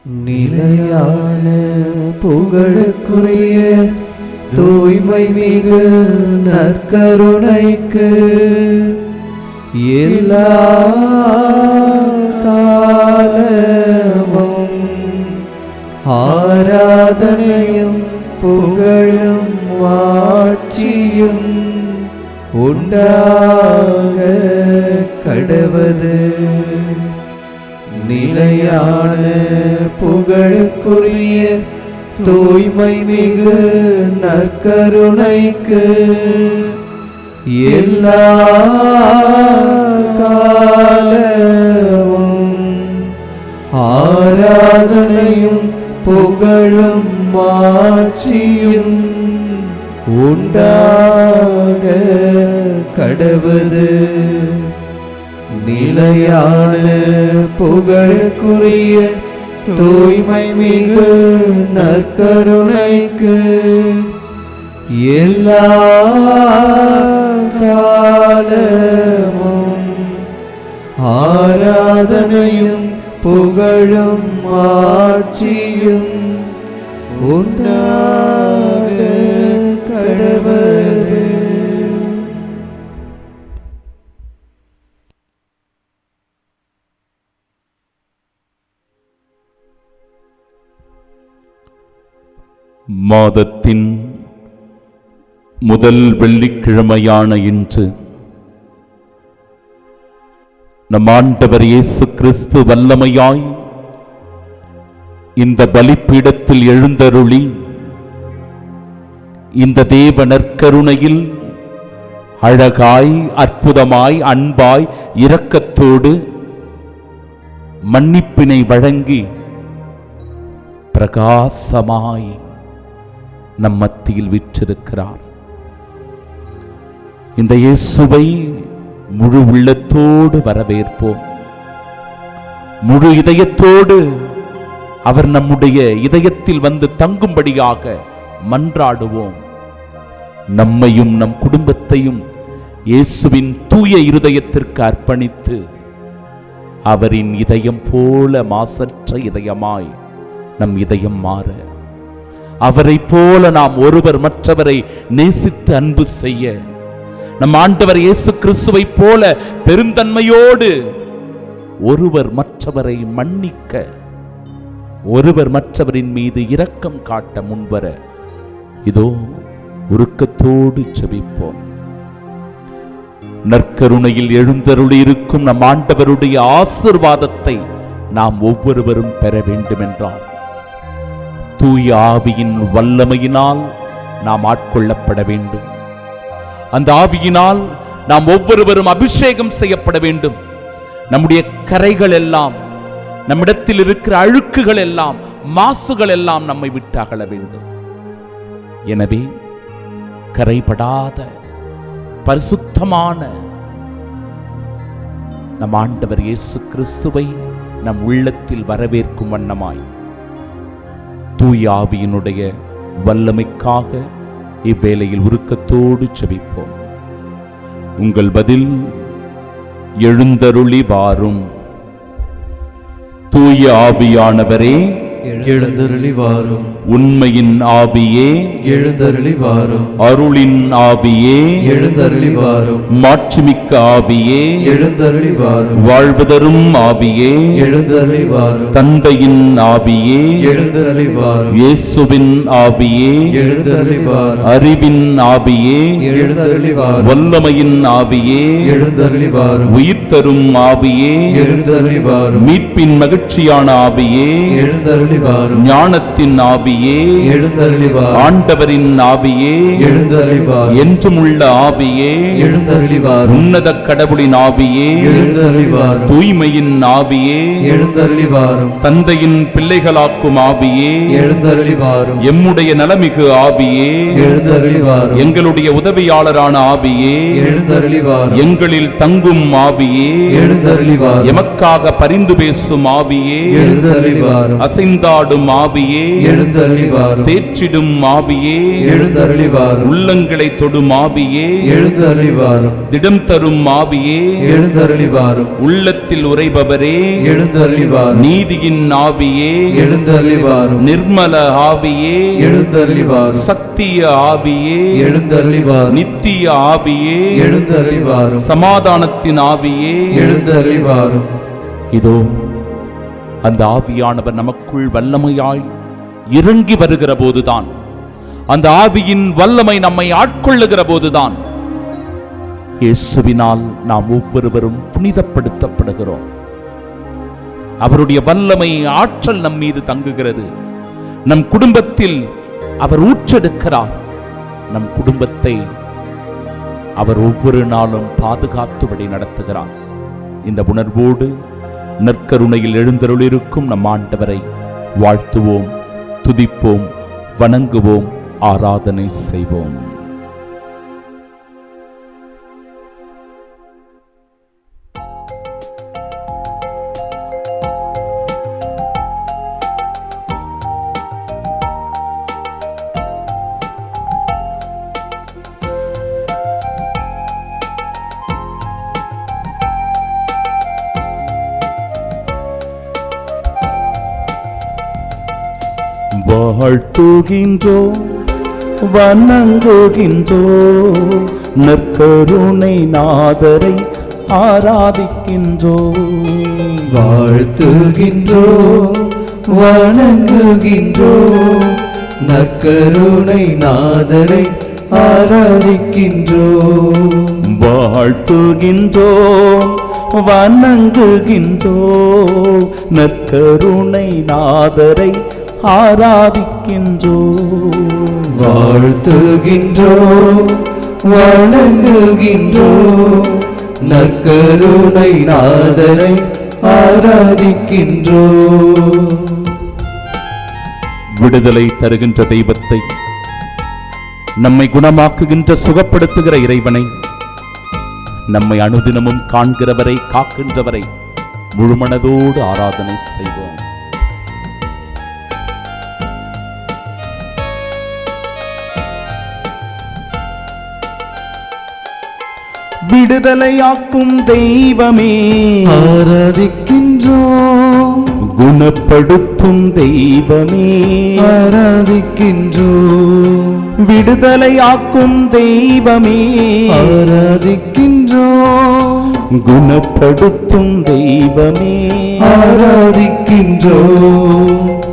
நிலையான புகழுக்குரிய தூய்மை மிகு நற்கருணைக்கு எல்லா காலமும் ஆராதனையும் புகழும் மாட்சியும் உண்டாக கடவது. நிலையான புகழுக்குரிய தூய்மை மிகு நற்கருணைக்கு எல்லா காலமும் ஆராதனையும் புகழும் மாட்சியும் உண்டாக கடவது. நிலையான புகழுக்குரிய தூய்மை மிகு நற்கருணைக்கு எல்லா காலமும் ஆராதனையும் புகழும் மாட்சியும் உண்டாக கடவது. மாதத்தின் முதல் வெள்ளிக்கிழமையான இன்று நம் ஆண்டவர் இயேசு கிறிஸ்து வல்லமையாய் இந்த பலிப்பீடத்தில் எழுந்தருளி இந்த தேவ நற்கருணையில் அழகாய் அற்புதமாய் அன்பாய் இரக்கத்தோடு மன்னிப்பினை வழங்கி பிரகாசமாய் நம் மத்தியில் வீற்றிருக்கிறார். இந்த இயேசுவை முழு உள்ளத்தோடு வரவேற்போம். முழு இதயத்தோடு அவர் நம்முடைய இதயத்தில் வந்து தங்கும்படியாக மன்றாடுவோம். நம்மையும் நம் குடும்பத்தையும் இயேசுவின் தூய இருதயத்திற்கு அர்ப்பணித்து அவரின் இதயம் போல மாசற்ற இதயமாய் நம் இதயம் மாற, அவரை போல நாம் ஒருவர் மற்றவரை நேசித்து அன்பு செய்ய, நம் ஆண்டவர் இயேசு கிறிஸ்துவை போல பெருந்தன்மையோடு ஒருவர் மற்றவரை மன்னிக்க, ஒருவர் மற்றவரின் மீது இரக்கம் காட்ட முன்வர இதோ உருக்கத்தோடு ஜெபிப்போம். நற்கருணையில் எழுந்தருளி இருக்கும் நம் ஆண்டவருடைய ஆசீர்வாதத்தை நாம் ஒவ்வொருவரும் பெற வேண்டும் என்றால் தூய ஆவியின் வல்லமையினால் நாம் ஆட்கொள்ளப்பட வேண்டும். அந்த ஆவியினால் நாம் ஒவ்வொருவரும் அபிஷேகம் செய்யப்பட வேண்டும். நம்முடைய கரைகள் எல்லாம், நம்மிடத்தில் இருக்கிற அழுக்குகள் எல்லாம், மாசுகள் எல்லாம் நம்மை விட்டு அகல வேண்டும். எனவே கரைபடாத பரிசுத்தமான நம் ஆண்டவர் இயேசு கிறிஸ்துவை நம் உள்ளத்தில் வரவேற்கும் வண்ணமாய் தூய ஆவியினுடைய வல்லமைக்காக இவ்வேளையில் உருக்கத்தோடு ஜெபிப்போம். உங்கள் பதில் எழுந்தருளி வாரும். தூய ஆவியானவரே எழுந்தருளி வாரும். உண்மையின் ஆவியே எழுந்தருளி வாரும். அருளின் ஆவியே எழுந்தருளி வாரும். மாட்சிமிக்க ஆவியே எழுந்தருளி வாரும். வாழ்வுதரும் ஆவியே எழுந்தருளி வாரும். தந்தையின் ஆவியே எழுந்தருளி வாரும். இயேசுவின் ஆவியே எழுந்தருளி வாரும். அறிவின் ஆவியே எழுந்தருளி வாரும். வல்லமையின் ஆவியே எழுந்தருளி வாரும். உயிர் தரும் ஆவியே எழுந்தருளி வாரும். மீட்பின் மகிழ்ச்சியான ஆவியே எழுந்தருளி வாரும். ஞானத்தின் ஆவியே எழுந்தருளி வாரும். ஆண்டவரின் ஆவியே எழுந்தருளி வாரும். என்றும் உள்ள ஆவியே எழுந்தருளி வாரும். உன்னத கடவுளின் ஆவியே எழுந்தருளி வாரும். தூய்மையின் ஆவியே எழுந்தருளி வாரும். தந்தையின் பிள்ளைகளாக்கும் ஆவியே எழுந்தருளி வாரும். எம்முடைய நலமிகு ஆவியே எழுந்தருளி வாரும். எங்களுடைய உதவியாளரான ஆவியே எழுந்தருளி வாரும். எங்களில் தங்கும் ஆவியே எழுந்தருளி வாரும். எமக்காக பரிந்து பேசும் ஆவியே எழுந்தருளி வாரும். அசைந்து விழுந்தாடும் ஆவியே எழுந்தருளி வாரும் தேற்றிடும் ஆவியே எழுந்தருளி வாரும் உள்ளங்களை தொடும் ஆவியே எழுந்தருளி வாரும் திடம் தரும் ஆவியே எழுந்தருளி வாரும் உள்ளத்தில் உறைபவரே எழுந்தருளி வாரும் நீதியின் ஆவியே எழுந்தருளி வாரும் நிர்மல ஆவியே எழுந்தருளி வாரும் சத்திய ஆவியே எழுந்தருளி வாரும் நித்திய ஆவியே எழுந்தருளி வாரும் சமாதானத்தின் ஆவியே எழுந்தருளி வாரும். இதோ அந்த ஆவியானவர் நமக்குள் வல்லமையாய் இறங்கி வருகிற போதுதான், அந்த ஆவியின் வல்லமை நம்மை ஆட்கொள்ளுகிற போதுதான் இயேசுவினால் நாம் ஒவ்வொருவரும் புனிதப்படுத்தப்படுகிறோம். அவருடைய வல்லமை ஆற்றல் நம் மீது தங்குகிறது. நம் குடும்பத்தில் அவர் ஊற்றெடுக்கிறார். நம் குடும்பத்தை அவர் ஒவ்வொரு நாளும் பாதுகாத்து வழி நடத்துகிறார். இந்த உணர்வோடு நற்கருணையில் எழுந்தருளிருக்கும் நம் ஆண்டவரை வாழ்த்துவோம், துதிப்போம், வணங்குவோம், ஆராதனை செய்வோம். வாழ்த்துகின்றோம், வணங்குகின்றோம், நற்கருணை நாதரை ஆராதிக்கின்றோம். வாழ்த்துகின்றோம், வணங்குகின்றோம், நற்கருணை நாதரை ஆராதிக்கின்றோம். வாழ்த்துகின்றோம், வணங்குகின்றோம், நற்கருணை நாதரை ஆராதிக்கின்றோம். வாழ்த்துகின்றோம், வணங்குகின்றோம், நற்கருணை நாதரை ஆராதிக்கின்றோம். விடுதலை தருகின்ற தெய்வத்தை, நம்மை குணமாக்குகின்ற சுகப்படுத்துகிற இறைவனை, நம்மை அனுதினமும் காண்கிறவரை, காக்கின்றவரை முழுமனதோடு ஆராதனை செய்வோம். விடுதலையாக்கும் தெய்வமே ஆராதிக்கின்றோம், குணப்படுத்தும் தெய்வமே ஆராதிக்கின்றோம், விடுதலையாக்கும் தெய்வமே ஆராதிக்கின்றோம், குணப்படுத்தும் தெய்வமே ஆராதிக்கின்றோம்,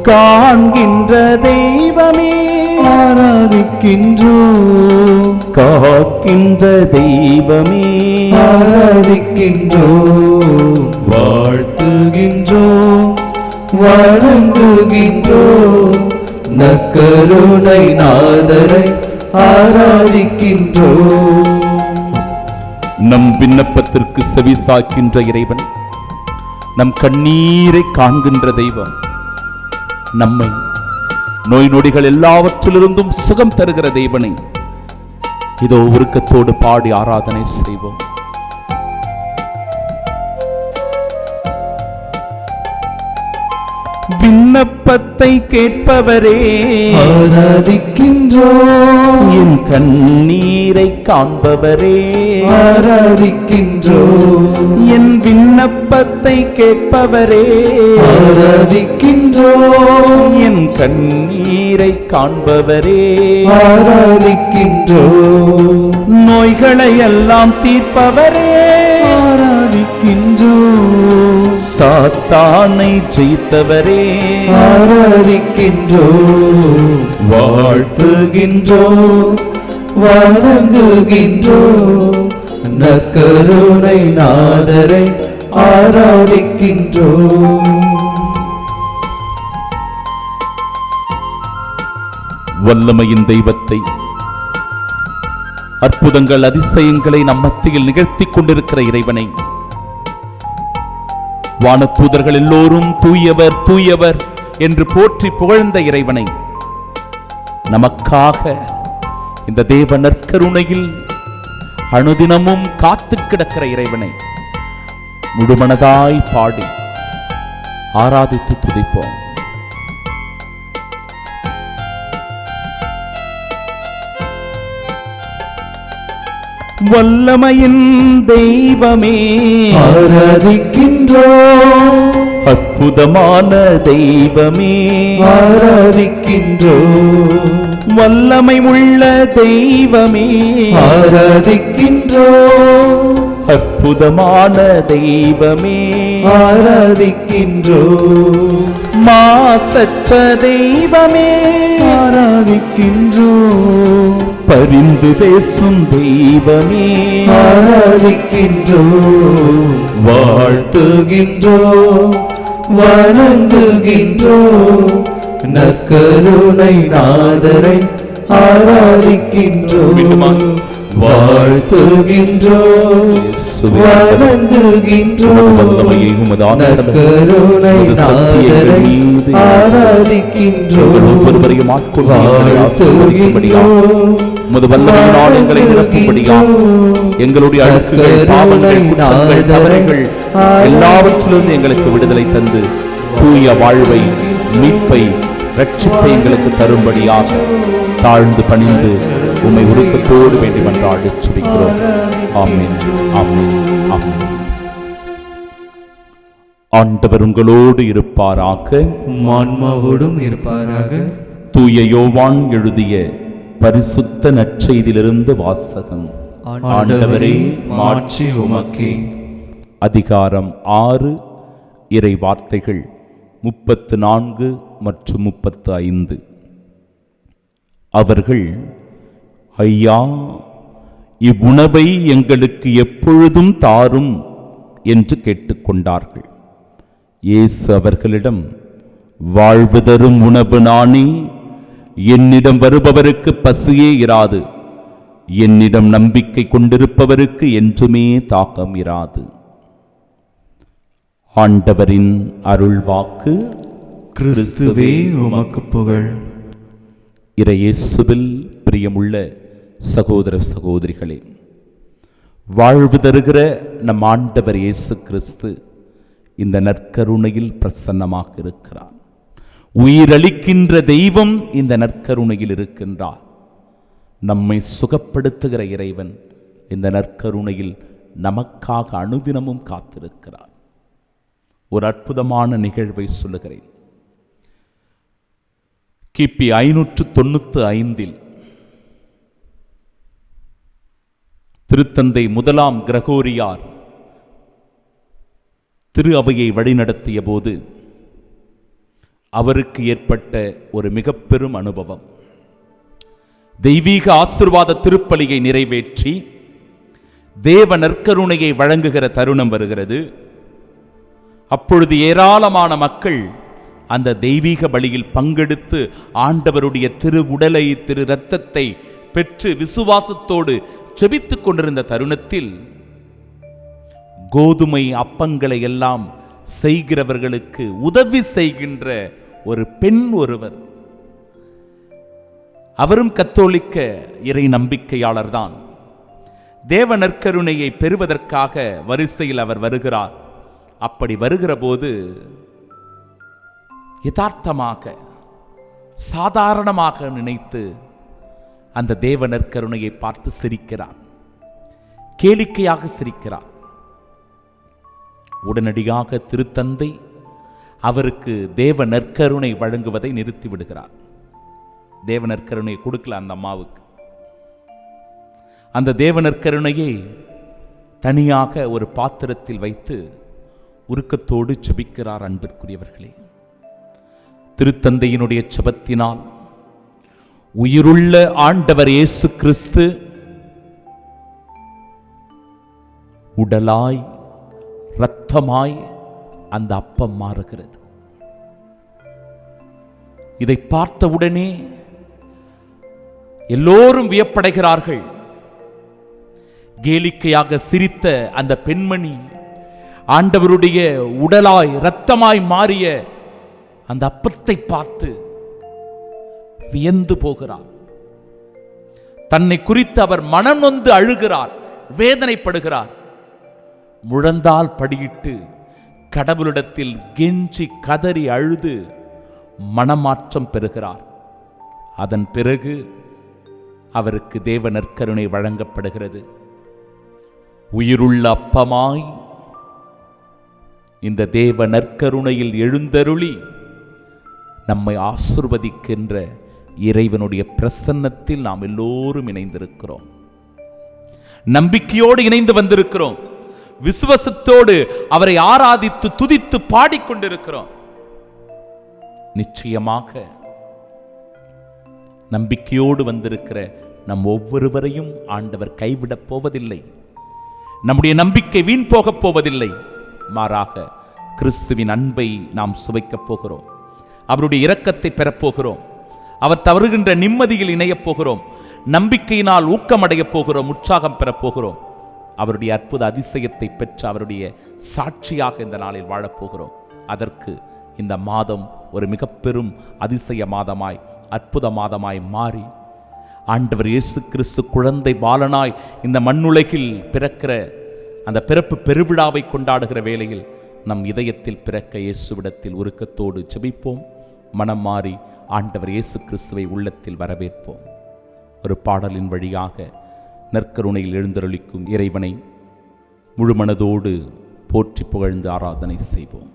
காண்கின்ற தெய்வமே ஆராதிக்கின்றோம், காக்கின்ற தெய்வமே ஆராதிக்கின்றோம். வாழ்த்துகின்றோம், வணங்குகின்றோம், நற்கருணை நாதரை ஆராதிக்கின்றோம். நம் விண்ணப்பத்திற்கு செவிசாய்க்கின்ற இறைவன், நம் கண்ணீரை காண்கின்ற தெய்வம், நம்மை நோய் நொடிகள் எல்லாவற்றிலிருந்தும் சுகம் தருகிற தெய்வனை இதோ உருக்கத்தோடு பாடி ஆராதனை செய்வோம். விண்ணப்பத்தை கேட்பவரே ஆராதிக்கின்றோம், என் கண்ணீரை காண்பவரே ஆராதிக்கின்றோம், என் விண்ணப்பத்தை கேட்பவரே ஆராதிக்கின்றோம், என் கண்ணீரை காண்பவரே ஆராதிக்கின்றோம், நோய்களை எல்லாம் தீர்ப்பவரே ஆராதிக்கின்றோம், சாத்தானை ஜெயித்தவரே ஆராதிக்கின்றோம். வாழ்த்துகின்றோம், வணங்குகின்றோம், நற்கருணை நாதரை ஆராதிக்கின்றோம். வல்லமையின் தெய்வத்தை, அற்புதங்கள் அதிசயங்களை நம் மத்தியில் நிகழ்த்தி கொண்டிருக்கிற இறைவனை, வானதூதர்கள் எல்லோரும் தூயவர் தூயவர் என்று போற்றி புகழ்ந்த இறைவனை, நமக்காக இந்த தேவ நற்கருணையில் அனுதினமும் காத்து கிடக்கிற இறைவனை முழுமனதாய் பாடி ஆராதித்து துதிப்போம். வல்லமையின் தெய்வமே ஆராதிக்கின்றோம், அற்புதமான தெய்வமே ஆராதிக்கின்றோம், வல்லமை உள்ள தெய்வமே ஆராதிக்கின்றோம், அற்புதமான தெய்வமே ஆராதிக்கின்றோம், மாசற்ற தெய்வமே ஆராதிக்கின்றோம், பரிந்து பேசும் தெய்வமே ஆராதிக்கின்றோம், வாழ்த்துகின்றோம், வணங்குகின்றோம், நற்கருணை நாதரை ஆராதிக்கின்றோம், வாழ்த்துகின்றோம், வணங்குகின்றோம், நற்கருணை நாதரை ஆராதிக்கின்றோம், உமது வல்லமையினால் எங்களை நிரப்பும்படியாக எங்களுடைய அழுக்குகள், பாவங்கள், குற்றங்கள், தவறுகள் எல்லாவற்றிலிருந்து எங்களுக்கு விடுதலை தந்து தூய வாழ்வை, மீட்பை, ரட்சிப்பை எங்களுக்கு தரும்படியாக தாழ்ந்து பணிந்து உம்மை உருக்கத்தோடு வேண்டி மன்றாடி ஜெபிக்கிறோம். ஆமென், ஆமென், ஆமென். ஆண்டவர் உங்களோடு இருப்பாராக, ஆன்மாவோடும் இருப்பாராக. தூய யோவான் எழுதிய பரிசுத்த நற்செய்தியிலிருந்து வாசகம். ஆண்டவரே, மாட்சி உமக்கே. அதிகாரம் 6, இறை வார்த்தைகள் 34 மற்றும் 35. அவர்கள், ஐயா, இவ்வுணவை எங்களுக்கு எப்பொழுதும் தாரும் என்று கேட்டுக்கொண்டார்கள். இயேசு அவர்களிடம், வாழ்வு தரும் உணவு நானே, என்னிடம் வருபவருக்கு பசியே இராது, என்னிடம் நம்பிக்கை கொண்டிருப்பவருக்கு என்றுமே தாகம் இராது. ஆண்டவரின் அருள்வாக்கு. கிறிஸ்துவே உமக்கு புகழ். இறையேசுவில் பிரியமுள்ள சகோதர சகோதரிகளே, வாழ்வு தருகிற நம் ஆண்டவர் இயேசு கிறிஸ்து இந்த நற்கருணையில் பிரசன்னமாக இருக்கிறார். உயிரளிக்கின்ற தெய்வம் இந்த நற்கருணையில் இருக்கின்றார். நம்மை சுகப்படுத்துகிற இறைவன் இந்த நற்கருணையில் நமக்காக அனுதினமும் காத்திருக்கிறார். ஒரு அற்புதமான நிகழ்வை சொல்லுகிறேன். கிபி 595 திருத்தந்தை முதலாம் கிரகோரியார் திரு அவையை வழிநடத்திய போது அவருக்கு ஏற்பட்ட ஒரு மிக பெரும் அனுபவம். தெய்வீக ஆசீர்வாத திருப்பலியை நிறைவேற்றி தேவ நற்கருணையை வழங்குகிற தருணம் வருகிறது. அப்பொழுது ஏராளமான மக்கள் அந்த தெய்வீக பலியில் பங்கெடுத்து ஆண்டவருடைய திரு உடலை, திரு இரத்தத்தை பெற்று விசுவாசத்தோடு செபித்துக் கொண்டிருந்த தருணத்தில் கோதுமை அப்பங்களை எல்லாம் செய்கிறவர்களுக்கு உதவி செய்கின்ற ஒரு பெண் ஒருவர், அவரும் கத்தோலிக்க இறை நம்பிக்கையாளர் தான், தேவ நற்கருணையை பெறுவதற்காக வரிசையில் அவர் வருகிறார். அப்படி வருகிற போது யதார்த்தமாக, சாதாரணமாக நினைத்து அந்த தேவ நற்கருணையை பார்த்து சிரிக்கிறார், கேளிக்கையாக சிரிக்கிறார். உடனடியாக திருத்தந்தை அவருக்கு தேவ நற்கருணை வழங்குவதை நிறுத்தி விடுகிறார். தேவ நற்கருணையை கொடுக்கல அந்த அம்மாவுக்கு. அந்த தேவ நற்கருணையை தனியாக ஒரு பாத்திரத்தில் வைத்து உருக்கத்தோடு செபிக்கிறார். அன்பிற்குரியவர்களே, திருத்தந்தையினுடைய செபத்தினால் உயிருள்ள ஆண்டவர் இயேசு கிறிஸ்து உடலாய் இரத்தமாய் அந்த அப்பம் மாறுகிறது. இதை பார்த்தவுடனே எல்லோரும் வியப்படைகிறார்கள். கேளிக்கையாக சிரித்த அந்த பெண்மணி ஆண்டவருடைய உடலாய் இரத்தமாய் மாறிய அந்த அப்பத்தை பார்த்து வியந்து போகிறார். தன்னை குறித்து அவர் மனம் நொந்து அழுகிறார், வேதனைப்படுகிறார். முழந்தால் படியிட்டு கடவுளிடத்தில் கெஞ்சி கதறி அழுது மனமாற்றம் பெறுகிறார். அதன் பிறகு அவருக்கு தேவ நற்கருணை வழங்கப்படுகிறது. உயிருள்ள அப்பமாய் இந்த தேவ நற்கருணையில் எழுந்தருளி நம்மை ஆசிர்வதிக்கின்ற இறைவனுடைய பிரசன்னத்தில் நாம் எல்லோரும் இணைந்திருக்கிறோம். நம்பிக்கையோடு இணைந்து வந்திருக்கிறோம். விசுவாசத்தோடு அவரை ஆராதித்து துதித்து பாடிக்கொண்டிருக்கிறோம். நிச்சயமாக நம்பிக்கையோடு வந்திருக்கிற நம் ஒவ்வொருவரையும் ஆண்டவர் கைவிடப் போவதில்லை. நம்முடைய நம்பிக்கை வீண் போகப் போவதில்லை. மாறாக கிறிஸ்துவின் அன்பை நாம் சுவைக்கப் போகிறோம். அவருடைய இரக்கத்தை பெறப்போகிறோம். அவர் தருகின்ற நிம்மதியில் இணையப் போகிறோம். நம்பிக்கையினால் ஊக்கமடையப் போகிறோம். உற்சாகம் பெறப்போகிறோம். அவருடைய அற்புத அதிசயத்தை பெற்று அவருடைய சாட்சியாக இந்த நாளில் வாழப்போகிறோம். அதற்கு இந்த மாதம் ஒரு மிக பெரும் அதிசய மாதமாய், அற்புத மாதமாய் மாறி ஆண்டவர் இயேசு கிறிஸ்து குழந்தை பாலனாய் இந்த மண்ணுலகில் பிறக்கிற அந்த பிறப்பு பெருவிழாவை கொண்டாடுகிற வேளையில் நம் இதயத்தில் பிறக்க இயேசுவிடத்தில் உருக்கத்தோடு ஜெபிப்போம். மனம் மாறி ஆண்டவர் இயேசு கிறிஸ்துவை உள்ளத்தில் வரவேற்போம். ஒரு பாடலின் வழியாக நற்கருணையில் எழுந்தருளிக்கும் இறைவனை முழுமனதோடு போற்றி புகழ்ந்து ஆராதனை செய்வோம்.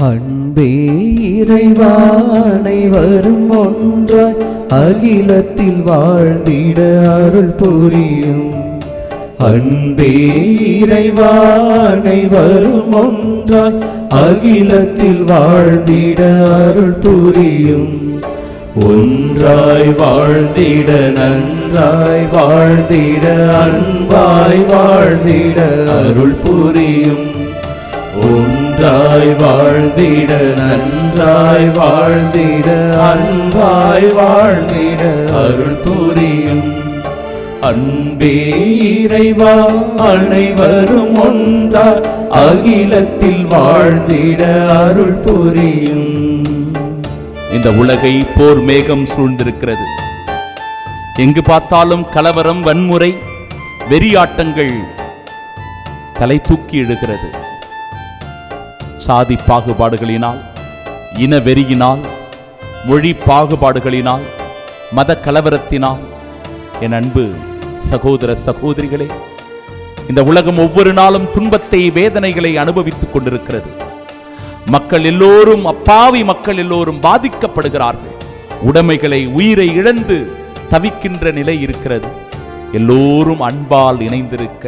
அன்பே இறைவா அனைவரும் ஒன்றாய் அகிலத்தில் வாழ்ந்திட அருள் புரியும். அன்பே இறைவா அனைவரும் ஒன்றாய் அகிலத்தில் வாழ்ந்திட அருள் புரியும். ஒன்றாய் வாழ்ந்திட நன்றாய் வாழ்ந்திட அன்பாய் வாழ்ந்திட அருள் புரியும். ஒன்றாய் வாழ்ந்திட நன்றாய் வாழ்ந்திட அன்பாய் வாழ்ந்திட அருள் புரியும். அன்பே இறைவா அனைவரும் ஒன்றாய் அகிலத்தில் வாழ்ந்திட அருள் புரியும். இந்த உலகை போர் மேகம் சூழ்ந்திருக்கிறது. எங்கு பார்த்தாலும் கலவரம், வன்முறை, வெறியாட்டங்கள் தலை தூக்கி எழுகிறது. சாதி பாகுபாடுகளினால், இன வெறியினால், மொழி பாகுபாடுகளினால், மத கலவரத்தினால் என் அன்பு சகோதர சகோதரிகளே, இந்த உலகம் ஒவ்வொரு நாளும் துன்பத்தை, வேதனைகளை அனுபவித்துக் கொண்டிருக்கிறது. மக்கள் எல்லோரும், அப்பாவி மக்கள் எல்லோரும் பாதிக்கப்படுகிறார்கள். உடைமைகளை, உயிரை இழந்து தவிக்கின்ற நிலை இருக்கிறது. எல்லோரும் அன்பால் இணைந்திருக்க,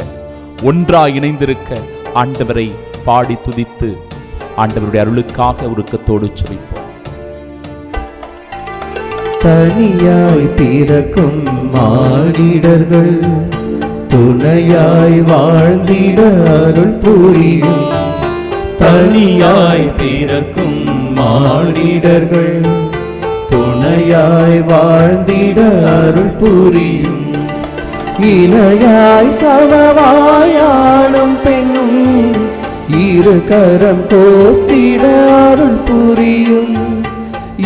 ஒன்றாய் இணைந்திருக்க ஆண்டவரை பாடி துதித்து ஆண்டவருடைய அருளுக்காக உருக்கத்தோடு ஜெபிப்போம். தனியாய் பிறக்கும் மானிடர்கள் துணையாய் வாழ்ந்திட அருள் புரியும். தனியாய் பிறக்கும் மானிடர்கள் துணையாய் வாழ்ந்திட அருள் புரியும். இணையாய் சமவாயானும் பெண்ணும் இரு கரம் கோர்த்திட அருள் புரியும்.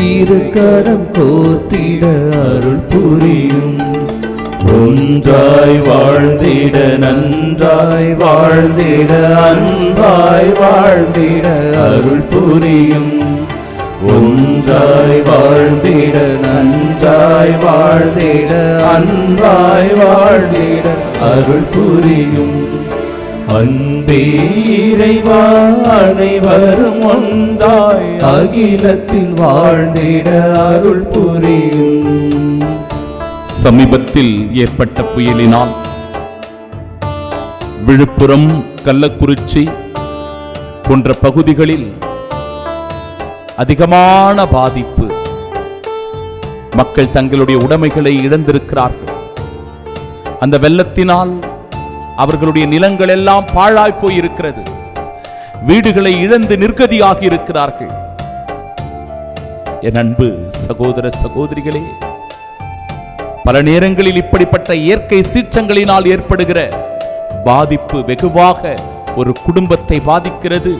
இரு கரம் கோர்த்திட அருள் புரியும். ஒன்றாய் வாழ்ந்திட நன்றாய் வாழ்ந்திட அன்பாய் வாழ்ந்திட அருள் புரியும். ஒன்றாய் வாழ்ந்திட நன்றாய் வாழ்ந்திட அன்பாய் வாழ்ந்திட அருள் புரியும். அன்பே இறைவா அனைவரும் ஒன்றாய் அகிலத்தில் வாழ்ந்திட அருள் புரியும். சமீபத்தில் ஏற்பட்ட புயலினால் விழுப்புரம், கள்ளக்குறிச்சி போன்ற பகுதிகளில் அதிகமான பாதிப்பு. மக்கள் தங்களுடைய உடைமைகளை இழந்திருக்கிறார்கள். அந்த வெள்ளத்தினால் அவர்களுடைய நிலங்கள் எல்லாம் பாழாய் போயிருக்கிறது. வீடுகளை இழந்து நிர்கதியாகி இருக்கிறார்கள். என் அன்பு சகோதர சகோதரிகளே, பல நேரங்களில் இப்படிப்பட்ட இயற்கை சீற்றங்களினால் ஏற்படுகிற பாதிப்பு வெகுவாக ஒரு குடும்பத்தை பாதிக்கிறது,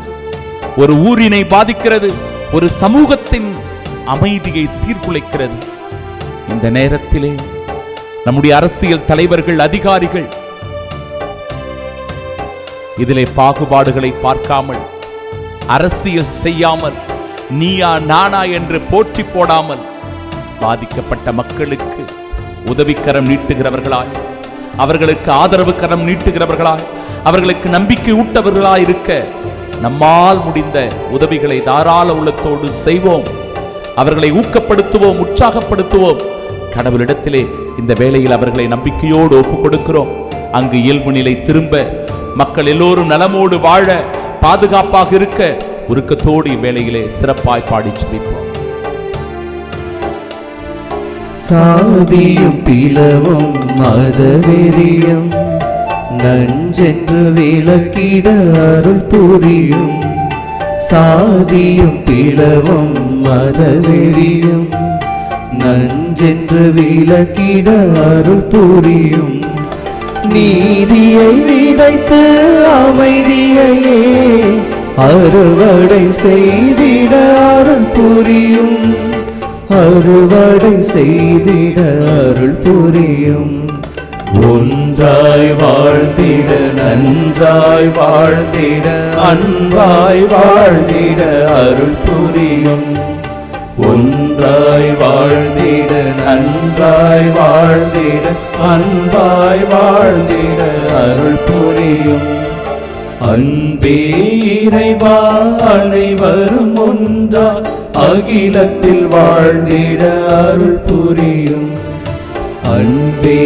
ஒரு ஊரினை பாதிக்கிறது, ஒரு சமூகத்தின் அமைதியை சீர்குலைக்கிறது. இந்த நேரத்திலே நம்முடைய அரசியல் தலைவர்கள், அதிகாரிகள் இதிலே பாகுபாடுகளை பார்க்காமல், அரசியல் செய்யாமல், நீயா நானா என்று போற்றி போடாமல், பாதிக்கப்பட்ட மக்களுக்கு உதவிக்கரம் நீட்டுகிறவர்களாய், அவர்களுக்கு ஆதரவு கரம் நீட்டுகிறவர்களாய், அவர்களுக்கு நம்பிக்கை ஊட்டவர்களாய் இருக்க நம்மால் முடிந்த உதவிகளை தாராள உள்ளத்தோடு செய்வோம். அவர்களை ஊக்கப்படுத்துவோம், உற்சாகப்படுத்துவோம். கடவுளிடத்திலே இந்த வேளையில் அவர்களை நம்பிக்கையோடு ஒப்புக் கொடுக்கிறோம். அங்கு இயல்பு நிலை திரும்ப, மக்கள் எல்லோரும் நலமோடு வாழ, பாதுகாப்பாக இருக்க உருக்கத்தோடு இவ்வேளையிலே சிறப்பாய் பாடி ஜெபிப்போம். சாதியும் பிளவும் மதவெறியும் நஞ்சென்று விலக்கிட அருள் புரியும். சாதியும் பிளவும் மதவெறியும் நஞ்சென்று விலக்கிட அருள் புரியும். நீதியை விதைத்து அமைதியையே அறுவடை செய்திட அருள் புரியும். அறுவடை செய்திட அருள் புரியும். ஒன்றாய் வாழ்ந்திட, நன்றாய் வாழ்ந்திட, அன்பாய் வாழ்ந்திட அருள் புரியும். ஒன்றாய் வாழ்ந்திட, நன்றாய் வாழ்ந்திட, அன்பாய் வாழ்ந்திட அருள் புரியும். அன்பே இறைவா, அனைவரும் ஒன்றாய் அகிலத்தில் வாழ்ந்திட அருள் புரியும். அன்பே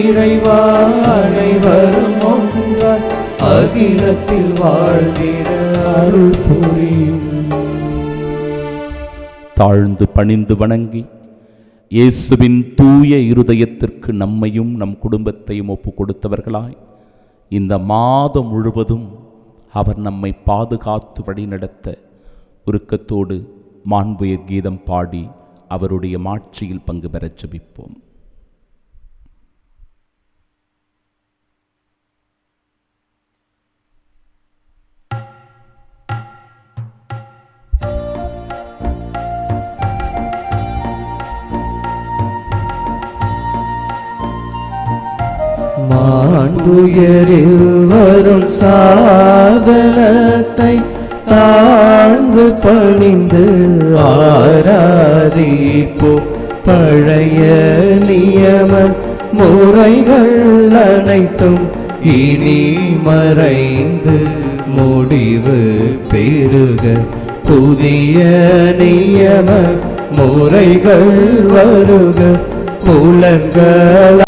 இறைவா, அனைவரும் ஒன்றாய் அகிலத்தில் வாழ்ந்திட அருள் புரியும். தாழ்ந்து பணிந்து வணங்கி இயேசுவின் தூய இருதயத்திற்கு நம்மையும் நம் குடும்பத்தையும் ஒப்பு கொடுத்தவர்களாய் இந்த மாதம் முழுவதும் அவர் நம்மை பாதுகாத்து வழிநடத்த உருக்கத்தோடு மாண்புயர் கீதம் பாடி அவருடைய மாட்சியில் பங்கு பெறச் ஜெபிப்போம். மாண்புயரில் வரும் சாதனத்தை தாழ்ந்து பணிந்து ஆராதிப்போம். பழைய நியம முறைகள் அனைத்தும் இனி மறைந்து முடிவு பெறுக. புதிய நியம முறைகள் வருக. புலன்களாலே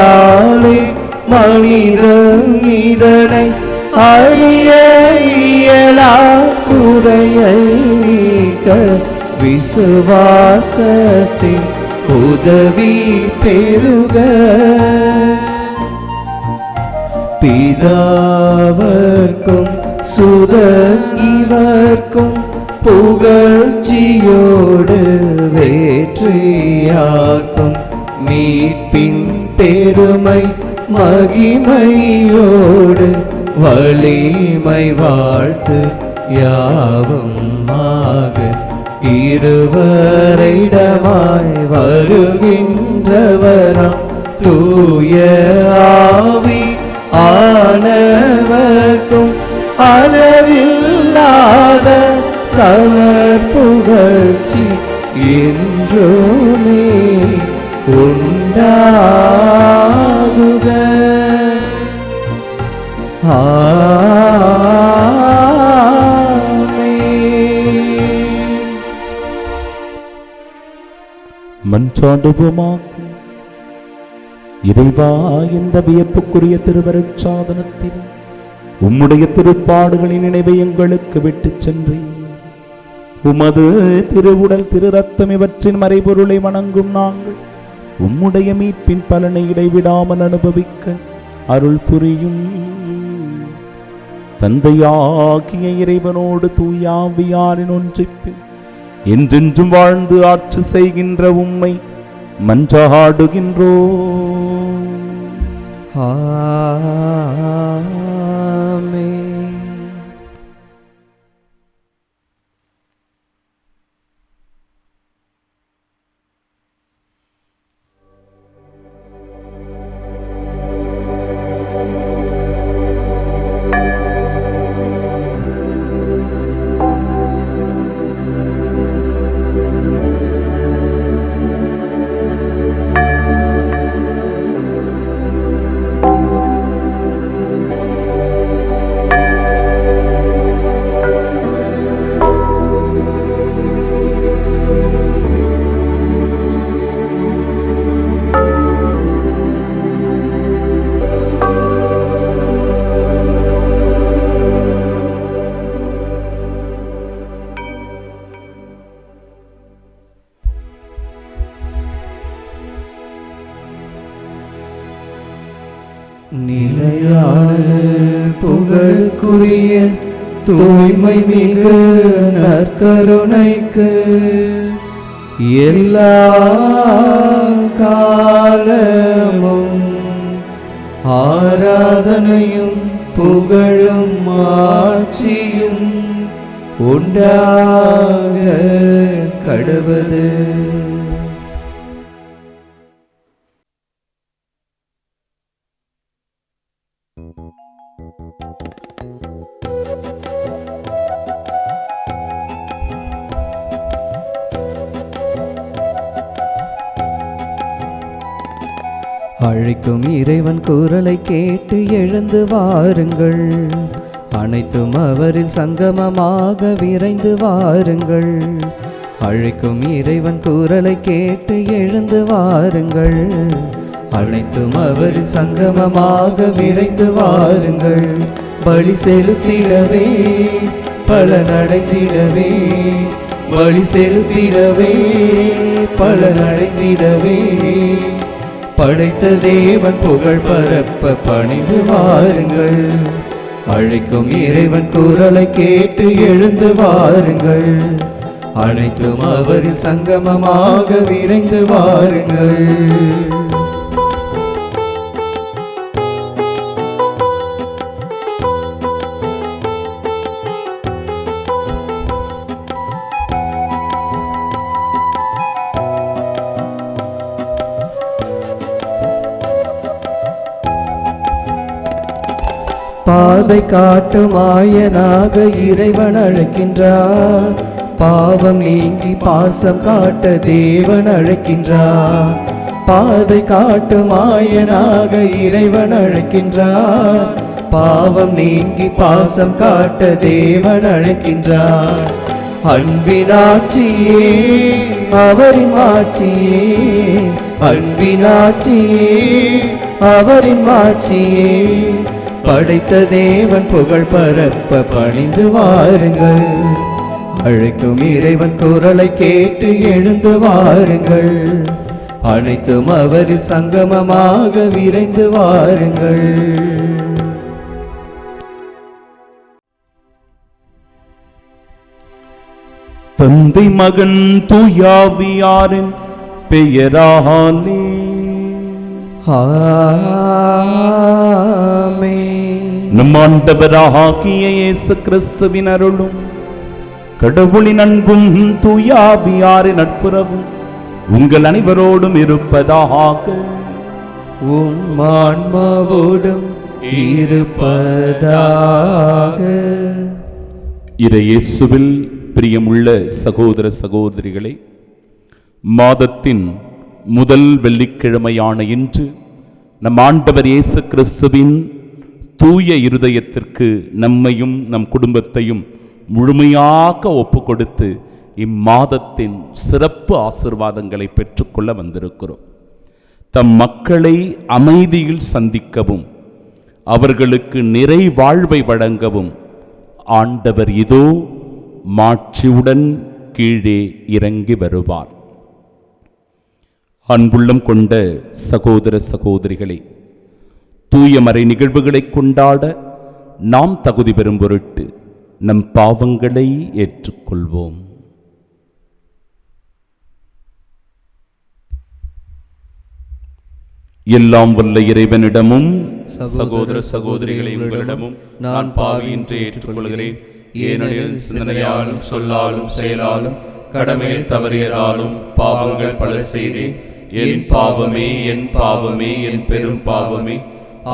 மனிதன் இதனை அறிய இயலா. குறையை நீக்க விசுவாசத்தின் உதவி பெறுக. பிதாவர்க்கும் சுதன் இவர்க்கும் புகழ்ச்சியோடு வேற்றியார்க்கும் மீட்பின் பெருமை மகிமையோடு வலிமை வாழ்த்து யாவுமாக. இருவரிடமாய் வருகின்றவராம் தூய ஆவி ஆனவர்க்கும் அளவில்லாத சமர்ப்புகழ்ச்சி என்றுமே உண்டாகுக. மன்றாடுவோமாக. இறைவா, இந்த வியப்புக்குரிய திருவருட்சாதனத்தில் உம்முடைய திருப்பாடுகளின் நினைவை எங்களுக்கு விட்டுச் சென்றேன். உமது திருவுடல் திரு ரத்தம் இவற்றின் மறைபொருளை வணங்கும் நாங்கள் உம்முடைய மீட்பின் பலனை இடைவிடாமல் அனுபவிக்க அருள் புரியும். தந்தையாகிய இறைவனோடு தூயாவியாரின் ஒன்றிப்பில் என்றென்றும் வாழ்ந்து ஆட்சி செய்கின்ற உம்மை மன்றாடுகின்றோம். ஆமென். தூய்மை மிகு நற்கருணைக்கு எல்லா காலமும் ஆராதனையும் புகழும் ஆட்சியும் உண்டாக கடவது. அழைக்கும் இறைவன் குரலை கேட்டு எழுந்து வாருங்கள், அனைத்தும் அவரில் சங்கமமாக விரைந்து வாருங்கள். அழைக்கும் இறைவன் குரலை கேட்டு எழுந்து வாருங்கள், அனைத்தும் அவரில் சங்கமமாக விரைந்து வாருங்கள். பலி செலுத்திடவே பலனடைந்திடவே, பலி செலுத்திடவே பலனடைந்திடவே, படைத்த தேவன் புகழ் பரப்ப பணிந்து வாருங்கள். அழைக்கும் இறைவன் குரலை கேட்டு எழுந்து வாருங்கள், அனைத்தும் அவரில் சங்கமமாக விரைந்து வாருங்கள். பாதை காட்டும் ஆயனாக இறைவன் அழைக்கின்றார், பாவம் நீங்கி பாசம் காட்ட தேவன் அழைக்கின்றார். பாதை காட்டும் ஆயனாக இறைவன் அழைக்கின்றார், பாவம் நீங்கி பாசம் காட்ட தேவன் அழைக்கின்றார். அன்பின் ஆட்சியே அவரின் ஆட்சியே, அன்பின் ஆட்சியே அவரின் ஆட்சியே, படைத்த தேவன் புகழ் பரப்ப பணிந்து வாருங்கள். அழைக்கும் இறைவன் குரலை கேட்டு எழுந்து வாருங்கள், அனைத்தும் அவரில் சங்கமமாக விரைந்து வாருங்கள். தந்தை மகன் தூயாவியாரின் பெயராலே நம் ஆண்டவராகிய இயேசு கிறிஸ்துவின் அருளும் கடவுளின் அன்பும் தூயாவியாரின் நட்புறவும் உங்கள் அனைவரோடும் இருப்பதாக. உம் ஆன்மாவோடும் இருப்பதாக. இயேசுவில் பிரியமுள்ள சகோதர சகோதரிகளே, மாதத்தின் முதல் வெள்ளிக்கிழமையான இன்று நம் ஆண்டவர் இயேசு கிறிஸ்துவின் தூய இருதயத்திற்கு நம்மையும் நம் குடும்பத்தையும் முழுமையாக ஒப்பு கொடுத்து இம்மாதத்தின் சிறப்பு ஆசீர்வாதங்களை பெற்றுக்கொள்ள வந்திருக்கிறோம். தம் மக்களை அமைதியில் சந்திக்கவும் அவர்களுக்கு நிறை வாழ்வை வழங்கவும் ஆண்டவர் இதோ மாட்சியுடன் கீழே இறங்கி வருவார். அன்புள்ளம் கொண்ட சகோதர சகோதரிகளே, தூய மறை நிகழ்வுகளை கொண்டாட நாம் தகுதி பெறும் பொருட்டு நம் பாவங்களை ஏற்றுக்கொள்வோம். எல்லாம் வல்ல இறைவனிடமும் சகோதர சகோதரிகளை உங்களிடமும் நான் பாவியின்றி ஏற்றுக்கொள்கிறேன். ஏனெனில் சிந்தனையாலும் சொல்லாலும் செயலாலும் கடமையில் தவறியதாலும் பாவங்கள் பல செய்தேன். என் பாவமே என் பாவமே என் பெரும் பாவமே.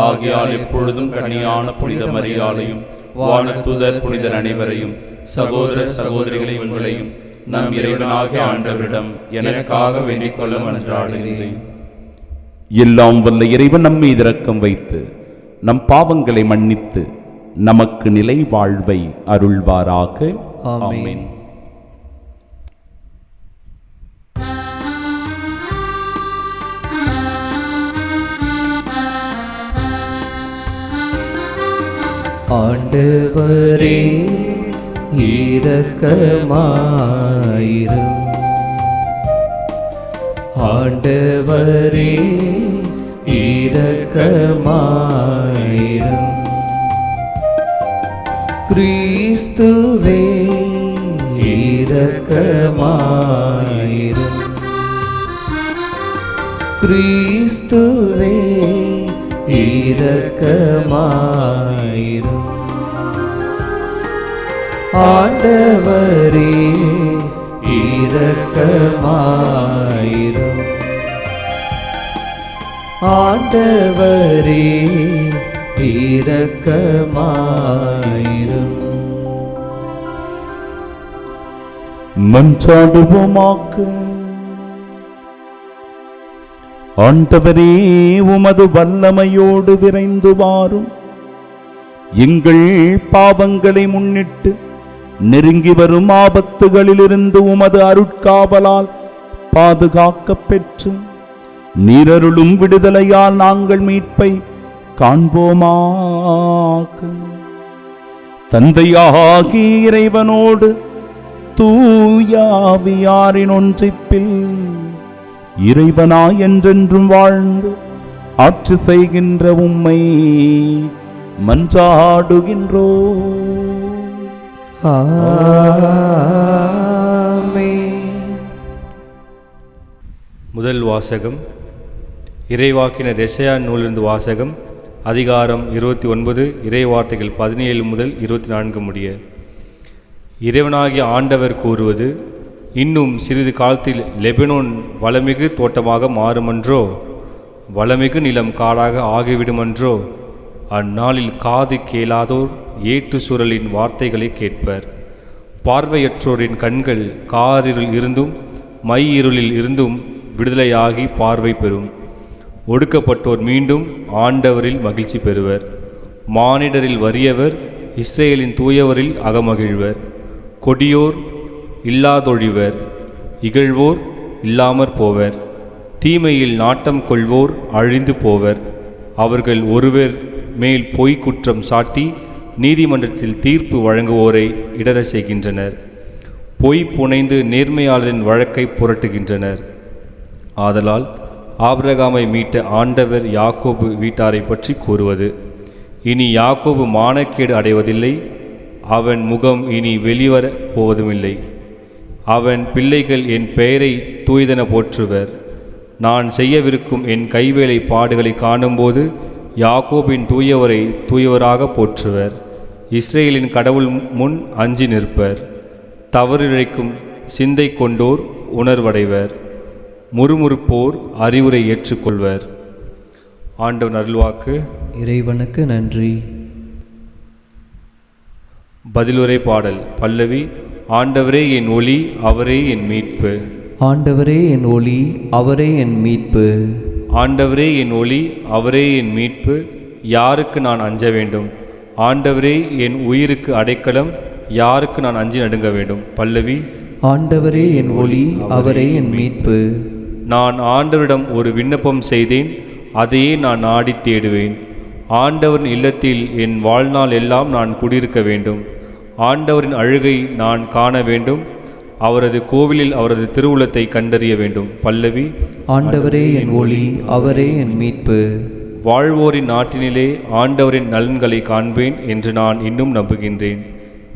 ஆகையால் எப்பொழுதும் கன்னியான புனித மரியாதையும் வானதூதர் புனிதர் அனைவரையும் சகோதர சகோதரிகளை உங்களையும் நம் இறைவனாகிய ஆண்டவரிடம் எனக்காக வேண்டிக் கொள்ள மன்றாடுகிறேன். எல்லாம் வல்ல இறைவன் நம்மை இரக்கம் வைத்து நம் பாவங்களை மன்னித்து நமக்கு நிலை வாழ்வை அருள்வாராக. ஆமென். ஆண்டவரே இரக்கமாயிரும். ஆண்டவரே இரக்கமாயிரும். கிறிஸ்துவே இரக்கமாயிரும். கிறிஸ்துவே இரக்கமாயிரும். ஆண்டவரே இரக்கமாயிரும். ஆண்டவரே இரக்கமாயிரும். மன்றாடுவோமாக. ஆண்டவரே, உமது வல்லமையோடு விரைந்து வாரும். எங்கள் பாவங்களை முன்னிட்டு நெருங்கி வரும் ஆபத்துகளிலிருந்து உமது அருட்காவலால் பாதுகாக்கப் பெற்று நீரருளும் விடுதலையால் நாங்கள் மீட்பை காண்போமாக. தந்தையாகி இறைவனோடு தூயாவியாரின் ஒன்றிப்பில் இறைவனாய் என்றென்றும் வாழ்ந்து ஆட்சி செய்கின்ற உம்மை மன்றாடுகின்றோ. முதல் வாசகம் இறைவாக்கினர் எசையா நூலிருந்து வாசகம். அதிகாரம் 29, இறைவார்த்தைகள் 17 முதல் 24 முடிய. இறைவனாகிய ஆண்டவர் கூறுவது: இன்னும் சிறிது காலத்தில் லெபனோன் வளமிகு தோட்டமாக மாறுமன்றோ, வளமிகு நிலம் காடாக ஆகிவிடுமன்றோ. அந்நாளில் காது கேளாதோர் ஏட்டு சுரலின் வார்த்தைகளை கேட்பர். பார்வையற்றோரின் கண்கள் காரிருள் இருந்தும் மை இருளில் இருந்தும் விடுதலையாகி பார்வை பெறும். ஒடுக்கப்பட்டோர் மீண்டும் ஆண்டவரில் மகிழ்ச்சி பெறுவர். மானிடரில் வறியவர் இஸ்ரேலின் தூயவரில் அகமகிழ்வர். கொடியோர் இல்லாதொழிவர், இகழ்வோர் இல்லாமற் போவர். தீமையில் நாட்டம் கொள்வோர் அழிந்து போவர். அவர்கள் ஒருவர் மேல் பொய் குற்றம் சாட்டி நீதிமன்றத்தில் தீர்ப்பு வழங்குவோரை இடர செய்கின்றனர். பொய் புனைந்து நேர்மையாளரின் வழக்கை புரட்டுகின்றனர். ஆதலால் ஆபிரகாமை மீட்ட ஆண்டவர் யாக்கோபு வீட்டாரை பற்றி கூறுவது: இனி யாக்கோபு மானக்கேடு அடைவதில்லை, அவன் முகம் இனி வெளிவர போவதுமில்லை. அவன் பிள்ளைகள் என் பெயரை தூய்தென போற்றுவர். நான் செய்யவிருக்கும் என் கைவேலை பாடுகளை காணும்போது யாக்கோபின் தூயவரை தூயவராக போற்றுவர். இஸ்ரேலின் கடவுள் முன் அஞ்சி நிற்பர். தவறிழைக்கும் சிந்தை கொண்டோர் உணர்வடைவர். முறுமுறுப்போர் அறிவுரை ஏற்றுக்கொள்வர். ஆண்டவன் அருள்வாக்கு. இறைவனுக்கு நன்றி. பதிலுரை பாடல். பல்லவி. ஆண்டவரே என் ஒளி, அவரே என் மீட்பு. ஆண்டவரே என் ஒளி, அவரே என் மீட்பு. ஆண்டவரே என் ஒளி, அவரே என் மீட்பு. யாருக்கு நான் அஞ்ச வேண்டும்? ஆண்டவரே என் உயிருக்கு அடைக்கலம், யாருக்கு நான் அஞ்சி நடுங்க வேண்டும்? பல்லவி. ஆண்டவரே என் ஒளி, அவரே என் மீட்பு. நான் ஆண்டவரிடம் ஒரு விண்ணப்பம் செய்தேன், அதையே நான் நாடி தேடுவேன். ஆண்டவரின் இல்லத்தில் என் வாழ்நாள் எல்லாம் நான் குடியிருக்க வேண்டும். ஆண்டவரின் அழுகை நான் காண வேண்டும். அவரது கோவிலில் அவரது திருவுளத்தை கண்டறிய வேண்டும். பல்லவி. ஆண்டவரே என் ஒளி, அவரே என் மீட்பு. வாழ்வோரின் நாட்டினிலே ஆண்டவரின் நலன்களை காண்பேன் என்று நான் இன்னும் நம்புகின்றேன்.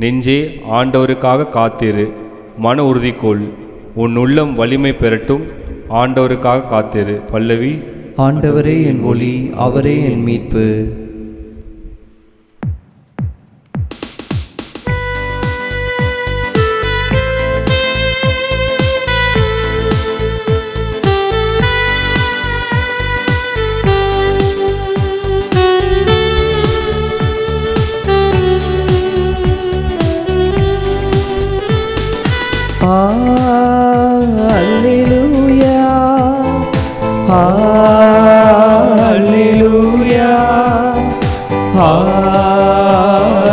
நெஞ்சே, ஆண்டவருக்காக காத்திரு, மன உறுதி கொள், உன் உள்ளம் வலிமை பெறட்டும். ஆண்டவருக்காக காத்திரு. பல்லவி. ஆண்டவரே என் ஒளி, அவரே என் மீட்பு. Hallelujah, Hallelujah,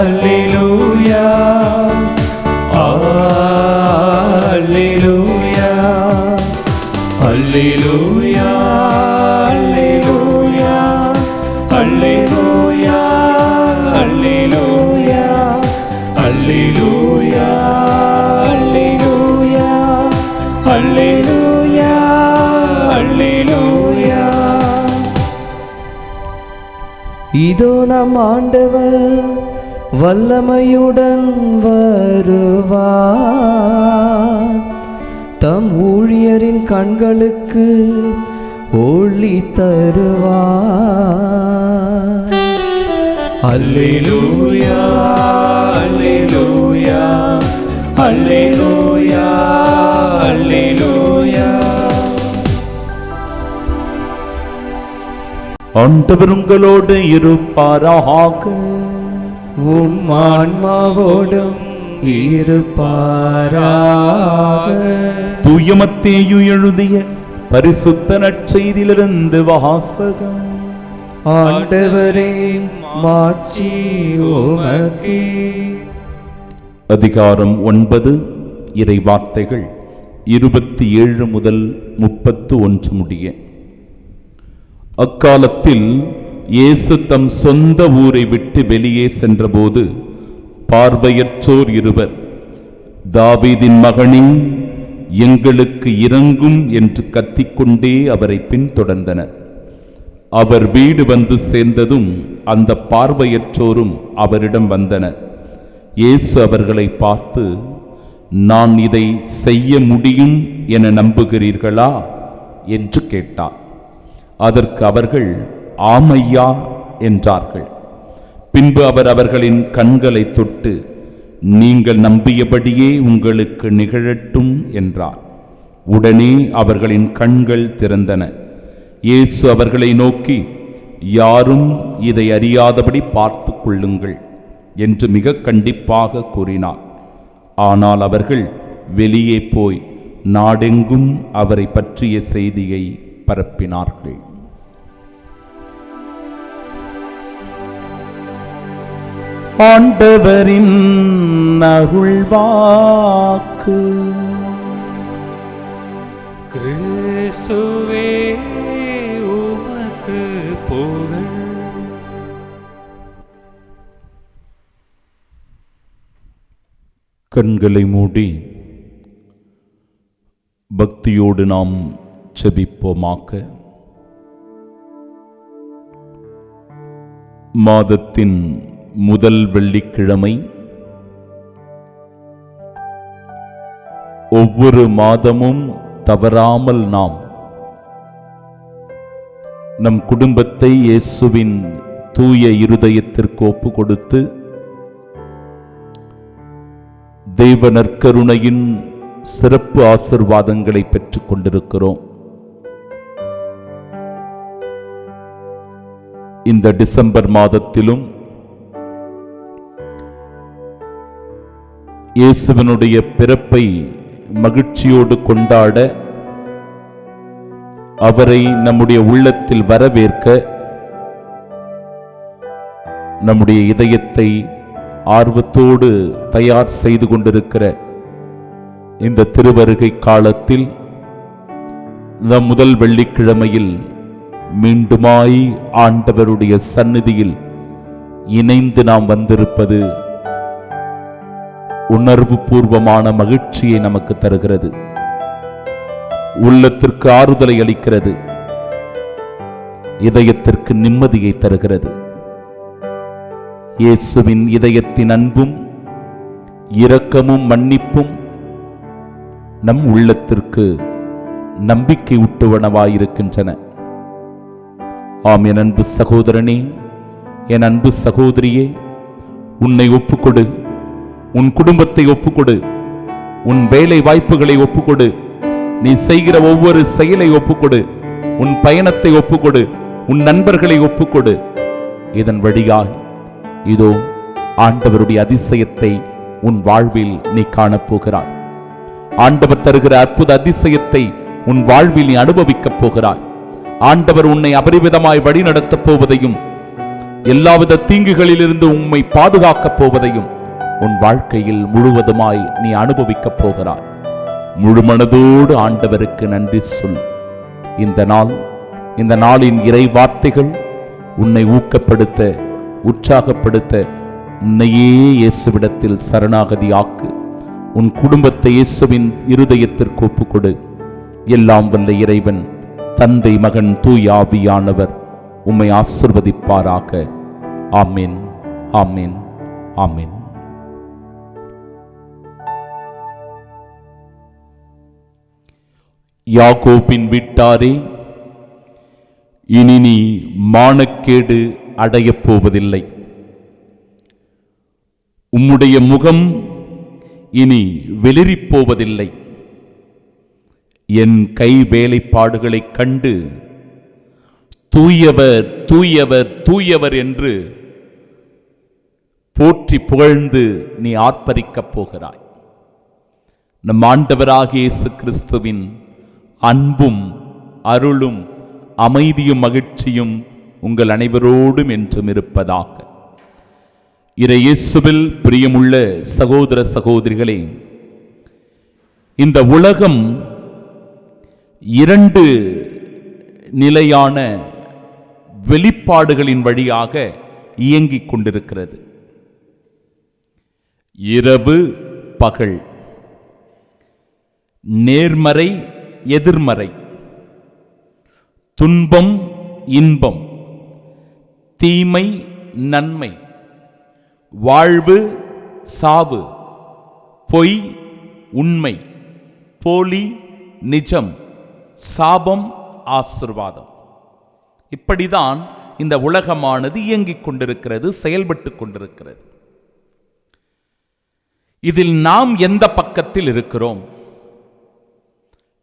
Hallelujah, Hallelujah, Hallelujah, Hallelujah, Hallelujah, Hallelujah, Hallelujah. Hallelujah, Hallelujah. இதோ நம் ஆண்டவர் வல்லமையுடன் வருவார். தம் ஊழியரின் கண்களுக்கு ஒளி தருவார். அல்லேலூயா, அல்லேலூயா, அல்லேலூயா, அல்லேலூயா. ஆண்டவர் உங்களோடு இருப்பாராக. உம் ஆன்மாவோடும் இருப்பாராக. தூய மத்தேயு எழுதிய பரிசுத்த நற்செய்தியிலிருந்து வாசகம். ஆண்டவரே, மாட்சி உமக்கே. அதிகாரம் 9. இறை வார்த்தைகள் 27 முதல் 31 முடிய. அக்காலத்தில் இயேசு தம் சொந்த ஊரை விட்டு வெளியே சென்றபோது பார்வையற்றோர் இருவர், தாவீதின் மகனே, எங்களுக்கு இரங்கும் என்று கத்திக்கொண்டே அவரை பின்தொடர்ந்தனர். அவர் வீடு வந்து சேர்ந்ததும் அந்த பார்வையற்றோரும் அவரிடம் வந்தனர். இயேசு அவர்களை பார்த்து, நான் இதை செய்ய முடியும் என நம்புகிறீர்களா என்று கேட்டார். அதற்கு அவர்கள் ஆமையா என்றார்கள். பின்பு அவர் அவர்களின் கண்களை தொட்டு, நீங்கள் நம்பியபடியே உங்களுக்கு நிகழட்டும் என்றார். உடனே அவர்களின் கண்கள் திறந்தன. இயேசு அவர்களை நோக்கி, யாரும் இதை அறியாதபடி பார்த்து கொள்ளுங்கள் என்று மிக கண்டிப்பாக கூறினார். ஆனால் அவர்கள் வெளியே போய் நாடெங்கும் அவரை பற்றிய செய்தியை பரப்பினார்கள். ஆண்டவரின் அருள்வாக்கு. கிறிஸ்துவே உமக்கு புகழ். கண்களை மூடி பக்தியோடு நாம் செபிப்போமாக. மாதத்தின் முதல் வெள்ளிக்கிழமை. ஒவ்வொரு மாதமும் தவறாமல் நாம் நம் குடும்பத்தை இயேசுவின் தூய இருதயத்திற்கு ஒப்பு கொடுத்து தெய்வ நற்கருணையின் சிறப்பு ஆசீர்வாதங்களை பெற்றுக் கொண்டிருக்கிறோம். இந்த டிசம்பர் மாதத்திலும் இயேசுவினுடைய பிறப்பை மகிழ்ச்சியோடு கொண்டாட, அவரை நம்முடைய உள்ளத்தில் வரவேற்க, நம்முடைய இதயத்தை ஆர்வத்தோடு தயார் செய்து கொண்டிருக்கிற இந்த திருவருகை காலத்தில் நம் முதல் வெள்ளிக்கிழமையில் மீண்டுமாய் ஆண்டவருடைய சந்நிதியில் இணைந்து நாம் வந்திருப்பது உணர்வு பூர்வமான மகிழ்ச்சியை நமக்கு தருகிறது. உள்ளத்திற்கு ஆறுதலை அளிக்கிறது. இதயத்திற்கு நிம்மதியை தருகிறது. இயேசுவின் இதயத்தின் அன்பும் இரக்கமும் மன்னிப்பும் நம் உள்ளத்திற்கு நம்பிக்கை ஊட்டுவனவாயிருக்கின்றன. ஆம், என் அன்பு சகோதரனே, என் அன்பு சகோதரியே, உன்னை ஒப்புக்கொடு. உன் குடும்பத்தை ஒப்புக்கொடு. உன் வேலை வாய்ப்புகளை ஒப்புக்கொடு. நீ செய்கிற ஒவ்வொரு செயலை ஒப்புக்கொடு. உன் பயணத்தை ஒப்புக்கொடு. உன் நண்பர்களை ஒப்புக்கொடு. இதன் வழியாக இதோ ஆண்டவருடைய அதிசயத்தை உன் வாழ்வில் நீ காணப்போகிறாய். ஆண்டவர் தருகிற அற்புத அதிசயத்தை உன் வாழ்வில் நீ அனுபவிக்கப் போகிறாய். ஆண்டவர் உன்னை அபரிவிதமாய் வழிநடத்தப் போவதையும், எல்லாவித தீங்குகளிலிருந்து உம்மை பாதுகாக்கப் போவதையும் உன் வாழ்க்கையில் முழுவதுமாய் நீ அனுபவிக்கப் போகிறாய். முழு மனதோடு ஆண்டவருக்கு நன்றி சொல். இந்த நாளின் இறை வார்த்தைகள் உன்னை ஊக்கப்படுத்த, உற்சாகப்படுத்த, உன்னையே இயேசுவிடத்தில் சரணாகதி ஆக்கு. உன் குடும்பத்தை இயேசுவின் இருதயத்திற்கு ஒப்புக்கொடு. எல்லாம் வல்ல இறைவன், தந்தை, மகன், தூய ஆவியானவர் உம்மை ஆசிர்வதிப்பாராக. ஆமேன், ஆமேன், ஆமென். யாக்கோபின் வீட்டாரே, இனி நீ மானக்கேடு அடையப் போவதில்லை. உம்முடைய முகம் இனி வெளிரிப் போவதில்லை. என் கை வேலைப்பாடுகளைக் கண்டு தூயவர் தூயவர் தூயவர் என்று போற்றி புகழ்ந்து நீ ஆர்ப்பரிக்கப் போகிறாய். நம் ஆண்டவராகிய இயேசு கிறிஸ்துவின் அன்பும் அருளும் அமைதியும் மகிழ்ச்சியும் உங்கள் அனைவரோடும் என்றும் இருப்பதாக. இறை இயேசுவில் பிரியமுள்ள சகோதர சகோதரிகளே, இந்த உலகம் இரண்டு நிலையான வெளிப்பாடுகளின் வழியாக இயங்கிக் கொண்டிருக்கிறது. இரவு பகல், நேர்மறை எதிர்மறை, துன்பம் இன்பம், தீமை நன்மை, வாழ்வு சாவு, பொய் உண்மை, போலி நிஜம், சாபம் ஆசீர்வாதம். இப்படிதான் இந்த உலகமானது இயங்கிக் கொண்டிருக்கிறது, செயல்பட்டு கொண்டிருக்கிறது. இதில் நாம் எந்த பக்கத்தில் இருக்கிறோம்?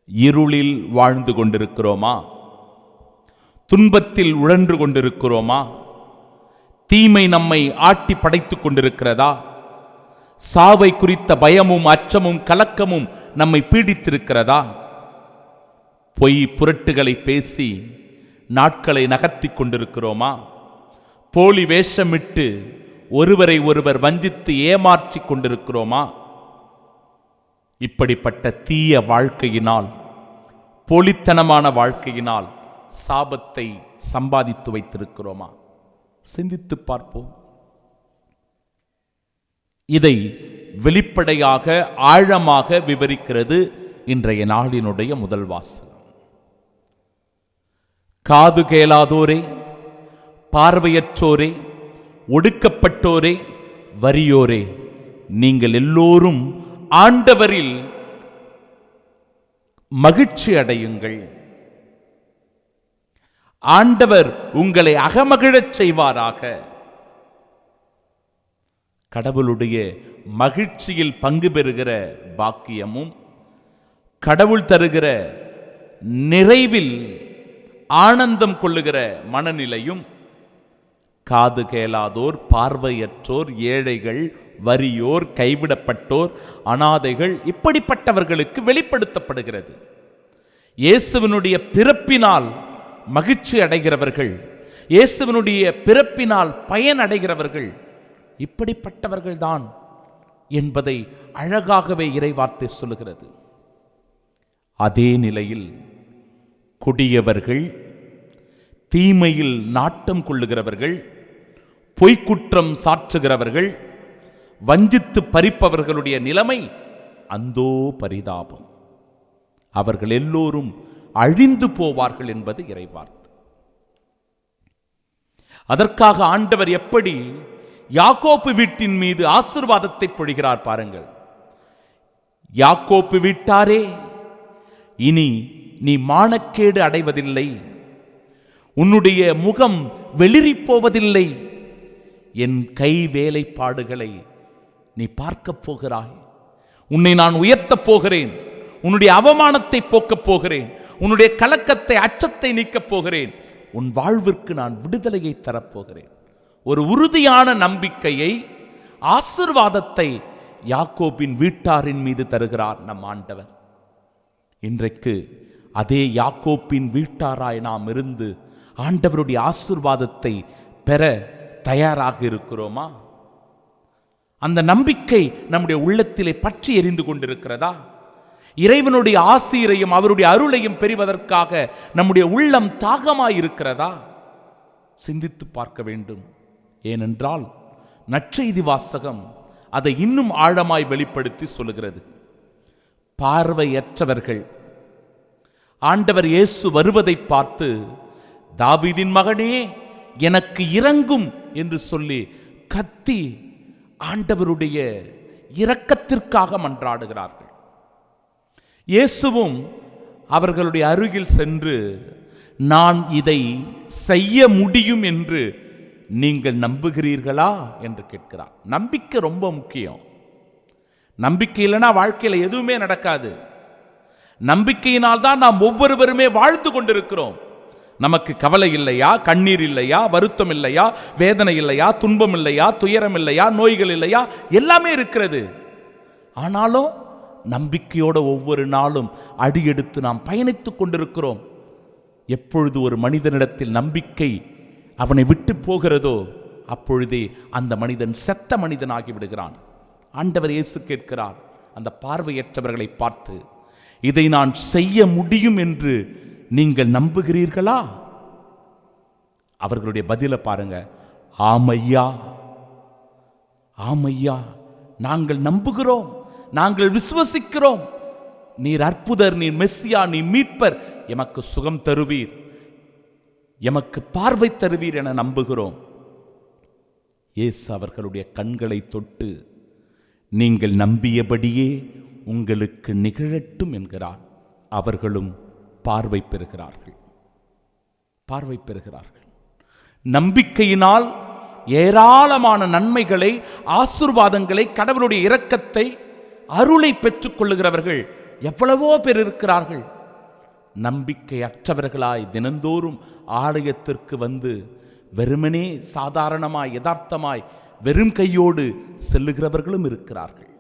இருளில் வாழ்ந்து கொண்டிருக்கிறோமா? துன்பத்தில் உழன்று கொண்டிருக்கிறோமா? தீமை நம்மை ஆட்டி படைத்துக் கொண்டிருக்கிறதா? சாவை குறித்த பயமும் அச்சமும் கலக்கமும் நம்மை பீடித்திருக்கிறதா? பொய் புரட்டுகளை பேசி நாட்களை நகர்த்தி கொண்டிருக்கிறோமா? போலி வேஷமிட்டு ஒருவரை ஒருவர் வஞ்சித்து ஏமாற்றி கொண்டிருக்கிறோமா? இப்படிப்பட்ட தீய வாழ்க்கையினால், போலித்தனமான வாழ்க்கையினால் சாபத்தை சம்பாதித்து வைத்திருக்கிறோமா? சிந்தித்து பார்ப்போம். இதை வெளிப்படையாக ஆழமாக விவரிக்கிறது இன்றைய நாளினுடைய முதல் வாசகம். காது கேளாதோரே, பார்வையற்றோரே, ஒடுக்கப்பட்டோரே, வறியோரே, நீங்கள் எல்லோரும் ஆண்டவரில் மகிழ்ச்சி அடையுங்கள். ஆண்டவர் உங்களை அகமகிழச் செய்வாராக. கடவுளுடைய மகிழ்ச்சியில் பங்கு பெறுகிற பாக்கியமும், கடவுள் தருகிற நிறைவில் ஆனந்தம் கொள்ளுகிற மனநிலையும் காது கேளாதோர், பார்வையற்றோர், ஏழைகள், வறியோர், கைவிடப்பட்டோர், அனாதைகள், இப்படிப்பட்டவர்களுக்கு வெளிப்படுத்தப்படுகிறது. இயேசுவினுடைய பிறப்பினால் மகிழ்ச்சி அடைகிறவர்கள், இயேசுவினுடைய பிறப்பினால் பயன் அடைகிறவர்கள் இப்படிப்பட்டவர்கள்தான் என்பதை அழகாகவே இறைவார்த்தை சொல்லுகிறது. அதே நிலையில் கொடியவர்கள், தீமையில் நாட்டம் கொள்ளுகிறவர்கள், பொய்க்குற்றம் சாற்றுகிறவர்கள், வஞ்சித்து பறிப்பவர்களுடைய நிலைமை அந்தோ பரிதாபம். அவர்கள் எல்லோரும் அழிந்து போவார்கள் என்பது இறைவார்த்தை. அதற்காக ஆண்டவர் எப்படி யாக்கோப்பு வீட்டின் மீது ஆசீர்வாதத்தை பொழிகிறார் பாருங்கள். யாக்கோப்பு வீட்டாரே, இனி நீ மானக்கேடு அடைவதில்லை, உன்னுடைய முகம் வெளிரி போவதில்லை, என் கை வேலைப்பாடுகளை நீ பார்க்கப் போகிறாய், உன்னை நான் உயர்த்தப் போகிறேன், உன்னுடைய அவமானத்தை போக்கப் போகிறேன், உன்னுடைய கலக்கத்தை அச்சத்தை நீக்கப் போகிறேன், உன் வாழ்விற்கு நான் விடுதலையை தரப்போகிறேன். ஒரு உறுதியான நம்பிக்கையை, ஆசீர்வாதத்தை யாக்கோபின் வீட்டாரின் மீது தருகிறார் நம் ஆண்டவர். இன்றைக்கு அதே யாக்கோப்பின் வீட்டாராய் நாம் இருந்து ஆண்டவருடைய ஆசீர்வாதத்தை பெற தயாராக இருக்கிறோமா? அந்த நம்பிக்கை நம்முடைய உள்ளத்திலே பற்றி எரிந்து கொண்டிருக்கிறதா? இறைவனுடைய ஆசீரையும் அவருடைய அருளையும் பெறுவதற்காக நம்முடைய உள்ளம் தாகமாயிருக்கிறதா? சிந்தித்து பார்க்க வேண்டும். ஏனென்றால் நற்செய்தி வாசகம் அதை இன்னும் ஆழமாய் வெளிப்படுத்தி சொல்லுகிறது. பார்வையற்றவர்கள் ஆண்டவர் இயேசு வருவதை பார்த்து, தாவீதின் மகனே எனக்கு இரங்கும் என்று சொல்லி கத்தி ஆண்டவருடைய இரக்கத்திற்காக மன்றாடுகிறார்கள். இயேசுவும் அவர்களுடைய அருகில் சென்று, நான் இதை செய்ய முடியும் என்று நீங்கள் நம்புகிறீர்களா என்று கேட்கிறார். நம்பிக்கை ரொம்ப முக்கியம். நம்பிக்கை இல்லைனா வாழ்க்கையில் எதுவுமே நடக்காது. நம்பிக்கையினால் தான் நாம் ஒவ்வொருவருமே வாழ்ந்து கொண்டிருக்கிறோம். நமக்கு கவலை இல்லையா, கண்ணீர் இல்லையா, வருத்தம் இல்லையா, வேதனை இல்லையா, துன்பம் இல்லையா, துயரம் இல்லையா, நோய்கள் இல்லையா, எல்லாமே இருக்கிறது. ஆனாலும் நம்பிக்கையோட ஒவ்வொரு நாளும் அடியெடுத்து நாம் பயணித்துக் கொண்டிருக்கிறோம். எப்பொழுது ஒரு மனிதனிடத்தில் நம்பிக்கை அவனை விட்டு போகிறதோ அப்பொழுதே அந்த மனிதன் செத்த மனிதனாகி விடுகிறான். ஆண்டவர் இயேசு கேட்கிறார் அந்த பார்வையற்றவர்களை பார்த்து, இதை நான் செய்ய முடியும் என்று நீங்கள் நம்புகிறீர்களா? அவர்களுடைய பதிலை பாருங்க. ஆமையா, ஆமையா, நாங்கள் நம்புகிறோம், நாங்கள் விசுவசிக்கிறோம். நீர் அற்புதர், நீர் மெஸ்ஸியா, நீர் மீட்பர், எமக்கு சுகம் தருவீர், எமக்கு பார்வை தருவீர் என நம்புகிறோம். இயேசு அவர்களுடைய கண்களை தொட்டு, நீங்கள் நம்பியபடியே உங்களுக்கு நிகழட்டும் என்கிறார். அவர்களும் பார்வை பெறுகிறார்கள். பார்வை பெறுகிறார்கள். நம்பிக்கையினால் ஏராளமான நன்மைகளை, ஆசீர்வாதங்களை, கடவுளுடைய இரக்கத்தை, அருளை பெற்றுக் கொள்ளுகிறவர்கள் எவ்வளவோ பேர் இருக்கிறார்கள். நம்பிக்கையற்றவர்களாய் தினந்தோறும் ஆலயத்திற்கு வந்து வெறுமனே சாதாரணமாய் யதார்த்தமாய் வெறும் கையோடு செல்லுகிறவர்களும் இருக்கிறார்கள்.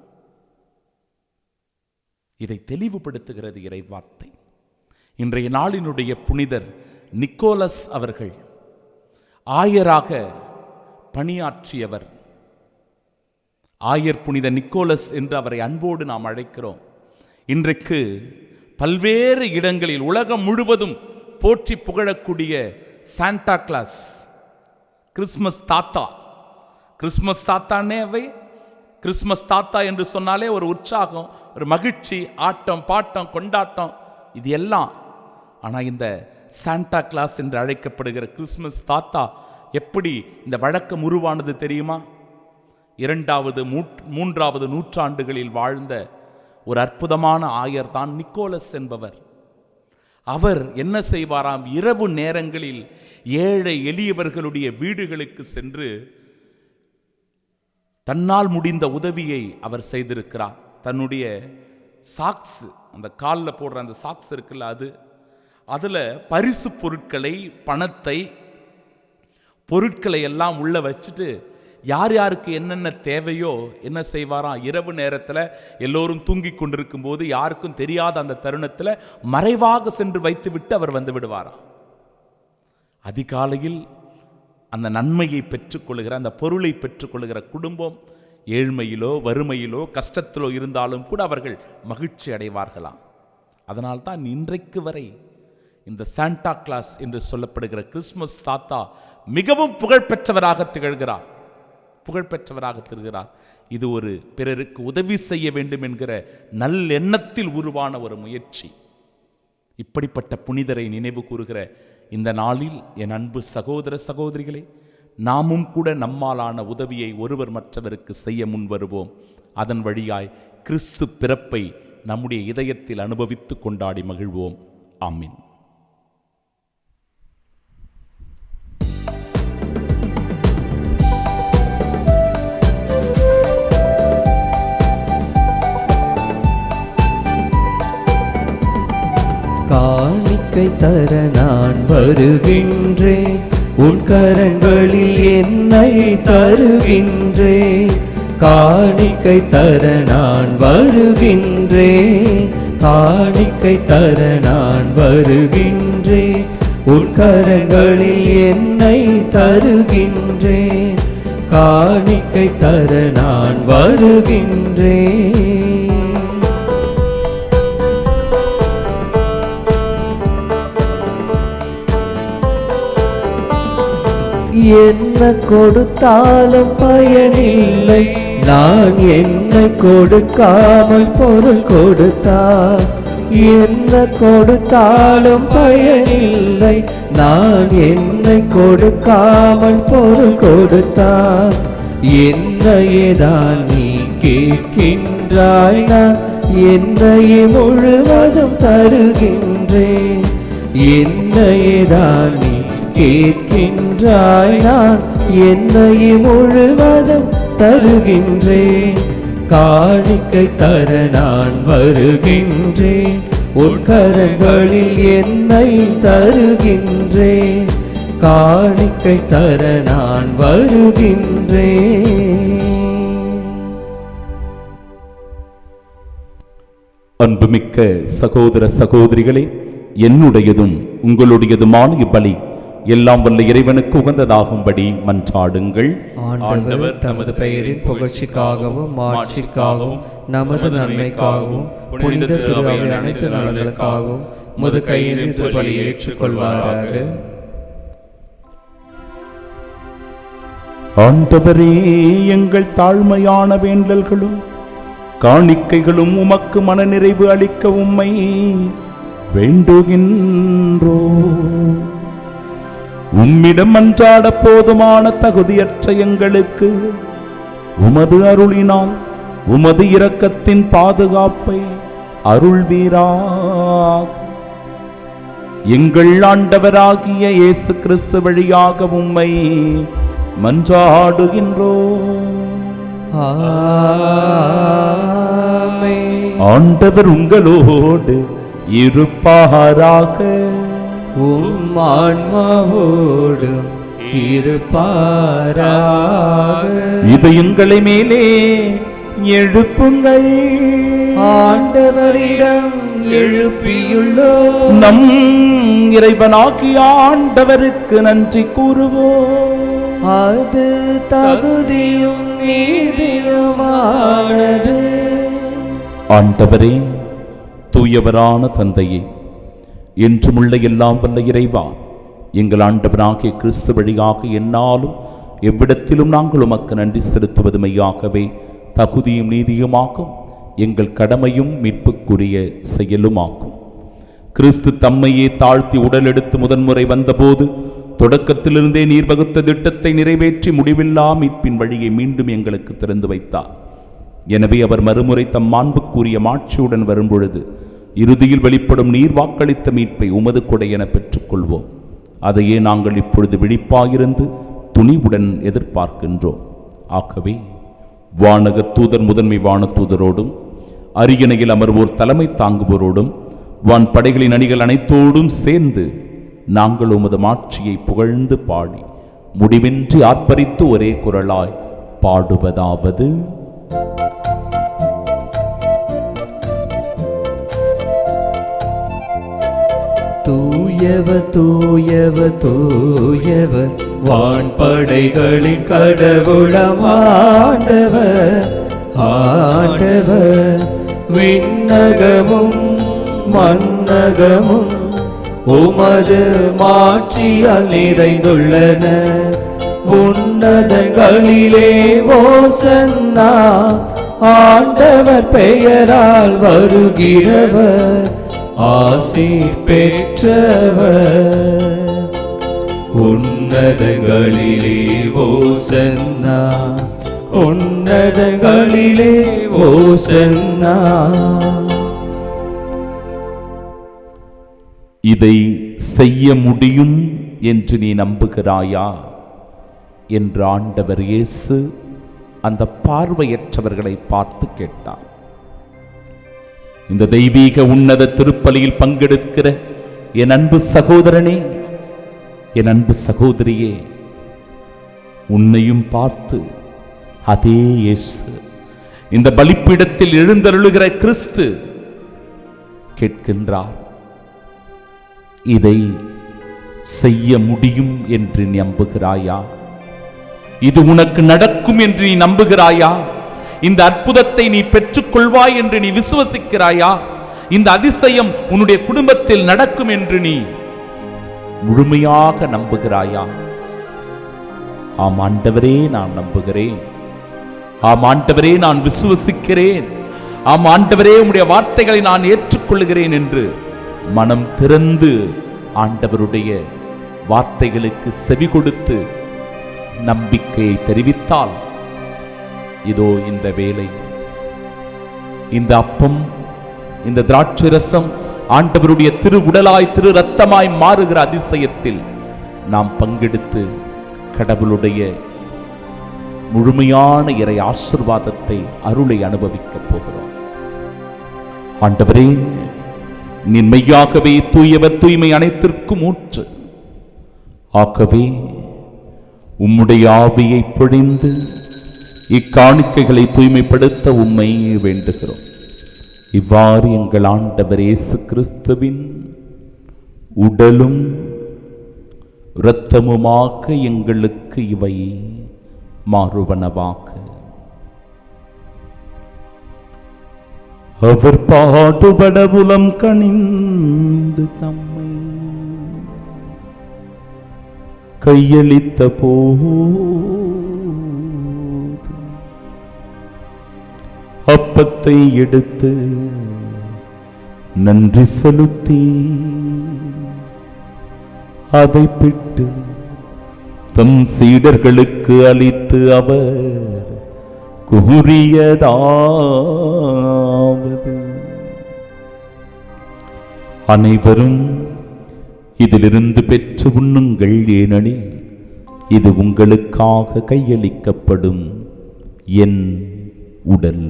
இதை தெளிவுபடுத்துகிறது இறைவார்த்தை. இன்றைய நாளினுடைய புனிதர் நிக்கோலஸ் அவர்கள் ஆயராக பணியாற்றியவர். ஆயர் புனித நிக்கோலஸ் என்று அவரை அன்போடு நாம் அழைக்கிறோம். இன்றைக்கு பல்வேறு இடங்களில் உலகம் முழுவதும் போற்றி புகழக்கூடிய சாண்டா கிளாஸ், கிறிஸ்மஸ் தாத்தா. கிறிஸ்மஸ் தாத்தானே அவை. கிறிஸ்மஸ் தாத்தா என்று சொன்னாலே ஒரு உற்சாகம், ஒரு மகிழ்ச்சி, ஆட்டம் பாட்டம் கொண்டாட்டம், இது எல்லாம். ஆனால் இந்த சாண்டா கிளாஸ் என்று அழைக்கப்படுகிற கிறிஸ்மஸ் தாத்தா எப்படி இந்த வழக்கம் உருவானது தெரியுமா? 2வது 3வது நூற்றாண்டுகளில் வாழ்ந்த ஒரு அற்புதமான ஆயர் தான் நிக்கோலஸ் என்பவர். அவர் என்ன செய்வாராம்? இரவு நேரங்களில் ஏழை எளியவர்களுடைய வீடுகளுக்கு சென்று தன்னால் முடிந்த உதவியை அவர் செய்திருக்கிறார். தன்னுடைய சாக்ஸ், அந்த காலில் போடுற அந்த சாக்ஸ் இருக்குல்ல, அதில் பரிசு பொருட்களை, பணத்தை, பொருட்களை எல்லாம் உள்ள வச்சுட்டு யார் யாருக்கு என்னென்ன தேவையோ என்ன செய்வாராம், இரவு நேரத்தில் எல்லோரும் தூங்கி கொண்டிருக்கும் போது யாருக்கும் தெரியாத அந்த தருணத்தில் மறைவாக சென்று வைத்துவிட்டு அவர் வந்து விடுவாராம். அதிகாலையில் அந்த நன்மையை பெற்றுக்கொள்கிற, அந்த பொருளை பெற்றுக்கொள்கிற குடும்பம் ஏழ்மையிலோ வறுமையிலோ கஷ்டத்திலோ இருந்தாலும் கூட அவர்கள் மகிழ்ச்சி அடைவார்களாம். அதனால்தான் இன்றைக்கு வரை இந்த சாண்டா கிளாஸ் என்று சொல்லப்படுகிற கிறிஸ்மஸ் தாத்தா மிகவும் புகழ்பெற்றவராக திகழ்கிறார். இது ஒரு பிறருக்கு உதவி செய்ய வேண்டும் என்கிற நல்லெண்ணத்தில் உருவான ஒரு முயற்சி. இப்படிப்பட்ட புனிதரை நினைவு கூறுகிற இந்த நாளில் என் அன்பு சகோதர சகோதரிகளே, நாமும் கூட நம்மாலான உதவியை ஒருவர் மற்றவருக்கு செய்ய முன் வருவோம். அதன் வழியாய் கிறிஸ்து பிறப்பை நம்முடைய இதயத்தில் அனுபவித்து கொண்டாடி மகிழ்வோம். ஆமீன். காணிக்கை தர நான் வருகின்றேன், உன் கரங்களில் என்னை தருகின்றேன். காணிக்கை தர நான் வருகின்றேன், காணிக்கை தர நான் வருகின்றேன், உன் கரங்களில் என்னை தருகின்றேன். காணிக்கை தர நான் வருகின்றேன். என்ன கொடுத்தாலும் பயனில்லை, நான் என்னை கொடுக்காமல் பொருள் கொடுத்தார். என்ன கொடுத்தாலும் பயனில்லை, நான் என்னை கொடுக்காமல் பொருள் கொடுத்தார். என்னையேதான் நீ கேட்கின்றாய், நான் என்னையே முழுவதும் தருகின்றேன். என்னையேதான் நீ கேட்கின்றாய், நான் என்னையே முழுவதும் தருகின்றேன். காணிக்கை தர நான் வருகின்றேன், உன் கரங்களில் என்னை தருகின்றேன். காணிக்கை தர நான் வருகின்றேன். அன்புமிக்க சகோதர சகோதரிகளே, என்னுடையதும் உங்களுடையதுமான இப்பலி எல்லாம் வல்ல இறைவனுக்கு உகந்ததாகும்படி மன்றாடுங்கள். ஆண்டவர் தமது பெயரின் புகழ்ச்சிக்காகவும் மாட்சிக்காகவும் நமது நன்மைக்காகவும் புனித திருவை அனைத்து நலங்களுக்காகவும் முது கையில் பலி ஏற்றுக்கொள்வாராக. ஆண்டவரே, எங்கள் தாழ்மையான வேண்டல்களும் காணிக்கைகளும் உமக்கு மனநிறைவு அளிக்க உம்மை வேண்டுகின்றோ. உம்மிடம் அன்றாட போதுமான தகுதியற்ற எங்களுக்கு உமது அருளினால் உமது இரக்கத்தின் பாதுகாப்பை அருள்வீராக. எங்கள் ஆண்டவராகிய இயேசு கிறிஸ்து வழியாக உம்மை மன்றாடுகின்றோம். ஆண்டவர் உங்களோடு இருப்பாராக. உம் ஆன்மாவோடும் இருப்பாராக. இதயங்களை மேலே எழுப்புங்கள். ஆண்டவரிடம் எழுப்பியுள்ளோ நம் இறைவனாகிய ஆண்டவருக்கு நன்றி கூறுவோம். அது தகுதியும் நீதியுமானது. ஆண்டவரே, தூயவரான தந்தையே, என்றுமுள்ள எல்லாம் வல்ல இறைவா, எங்கள் ஆண்டவராகிய கிறிஸ்து வழியாக என்னாலும் எவ்விடத்திலும் நாங்கள் உமக்கு நன்றி செலுத்துவது மெய்யாகவே தகுதியும் நீதியுமாகும், எங்கள் கடமையும் மீட்புக்குரிய செயலுமாகும். கிறிஸ்து தம்மையே தாழ்த்தி உடலெடுத்து முதன்முறை வந்தபோது தொடக்கத்திலிருந்தே நீர் வகுத்த திட்டத்தை நிறைவேற்றி முடிவில்லா மீட்பின் வழியை மீண்டும் எங்களுக்கு திறந்து வைத்தார். எனவே அவர் மறுமுறை தம் மாண்புக்குரிய மாட்சியுடன் வரும்பொழுது இறுதியில் வெளிப்படும் நீர் வாக்களித்த மீட்பை உமது கொடை என பெற்றுக்கொள்வோம். அதையே நாங்கள் இப்பொழுது விழிப்பாயிருந்து துணிவுடன் எதிர்பார்க்கின்றோம். ஆகவே வானக தூதர் முதன்மை வான தூதரோடும் அரியணையில் அமர்வோர் தலைமை தாங்குவோரோடும் வான் படைகளின் அணிகள் அனைத்தோடும் சேர்ந்து நாங்கள் உமது மாட்சியை புகழ்ந்து பாடி முடிவின்றி ஆர்ப்பரித்து ஒரே குரலாய் பாடுவதாவது: தூயவ தூயவ தூயவ வான்படைகளின் கடவுளமாண்டவர், ஆண்டவர் விண்ணகமும் மண்ணகமும் உமது மாட்சியால் நிறைந்துள்ளன. உன்னதங்களிலே ஓசன்னா, ஆண்டவர் பெயரால் வருகிறவர் ஆசி பெற்றவர். உன்னதங்களிலே ஓசன்னா, உன்னதங்களிலே ஓசன்னா. இதை செய்ய முடியும் என்று நீ நம்புகிறாயா என்று ஆண்டவர் இயேசு அந்த பார்வையற்றவர்களை பார்த்து கேட்டார். இந்த தெய்வீக உன்னத திருப்பலியில் பங்கெடுக்கிற என் அன்பு சகோதரனே, என் அன்பு சகோதரியே, உன்னையும் பார்த்து அதே இயேசு, இந்த பலிப்பீடத்தில் எழுந்தருளுகிற கிறிஸ்து கேட்கின்றார், இதை செய்ய முடியும் என்று நீ நம்புகிறாயா? இது உனக்கு நடக்கும் என்று நீ நம்புகிறாயா? இந்த அற்புதத்தை நீ பெற்றுக்கொள்வாய் என்று நீ விசுவசிக்கிறாயா? இந்த அதிசயம் உன்னுடைய குடும்பத்தில் நடக்கும் என்று நீ முழுமையாக நம்புகிறாயா? ஆம் ஆண்டவரே, நான் நம்புகிறேன். ஆம் ஆண்டவரே, நான் விசுவசிக்கிறேன். ஆம் ஆண்டவரே, உம்முடைய வார்த்தைகளை நான் ஏற்றுக்கொள்கிறேன் என்று மனம் திறந்து ஆண்டவருடைய வார்த்தைகளுக்கு செவி கொடுத்து நம்பிக்கையை தெரிவித்தால் இதோ இந்த வேலை, இந்த அப்பம், இந்த திராட்சை ரசம் ஆண்டவருடைய திரு உடலாய் திரு ரத்தமாய் மாறுகிற அதிசயத்தில் நாம் பங்கெடுத்து கடவுளுடைய முழுமையான இறை ஆசீர்வாதத்தை, அருளை அனுபவிக்கப் போகிறோம். ஆண்டவரே, நீ மெய்யாகவே தூயவர், தூய்மை அனைத்திற்கும் ஊற்று. ஆகவே உம்முடைய ஆவியை பொழிந்து இக்காணிக்கைகளை தூய்மைப்படுத்த உம்மை வேண்டுகிறோம். இவ்வாறு எங்கள் ஆண்டவர் இயேசு கிறிஸ்துவின் உடலும் இரத்தமுமாக எங்களுக்கு இவை மாறுவனவாக. அவர் பாடுபட உளம் கனிந்து தம்மை கையளித்த போது அப்பத்தை எடுத்து நன்றி செலுத்தி அதை பிட்டு தம் சீடர்களுக்கு அளித்து அவர் கூறியதாவது, அனைவரும் இதிலிருந்து பெற்று உண்ணுங்கள், ஏனெனில் இது உங்களுக்காக கையளிக்கப்படும் என் உடல்.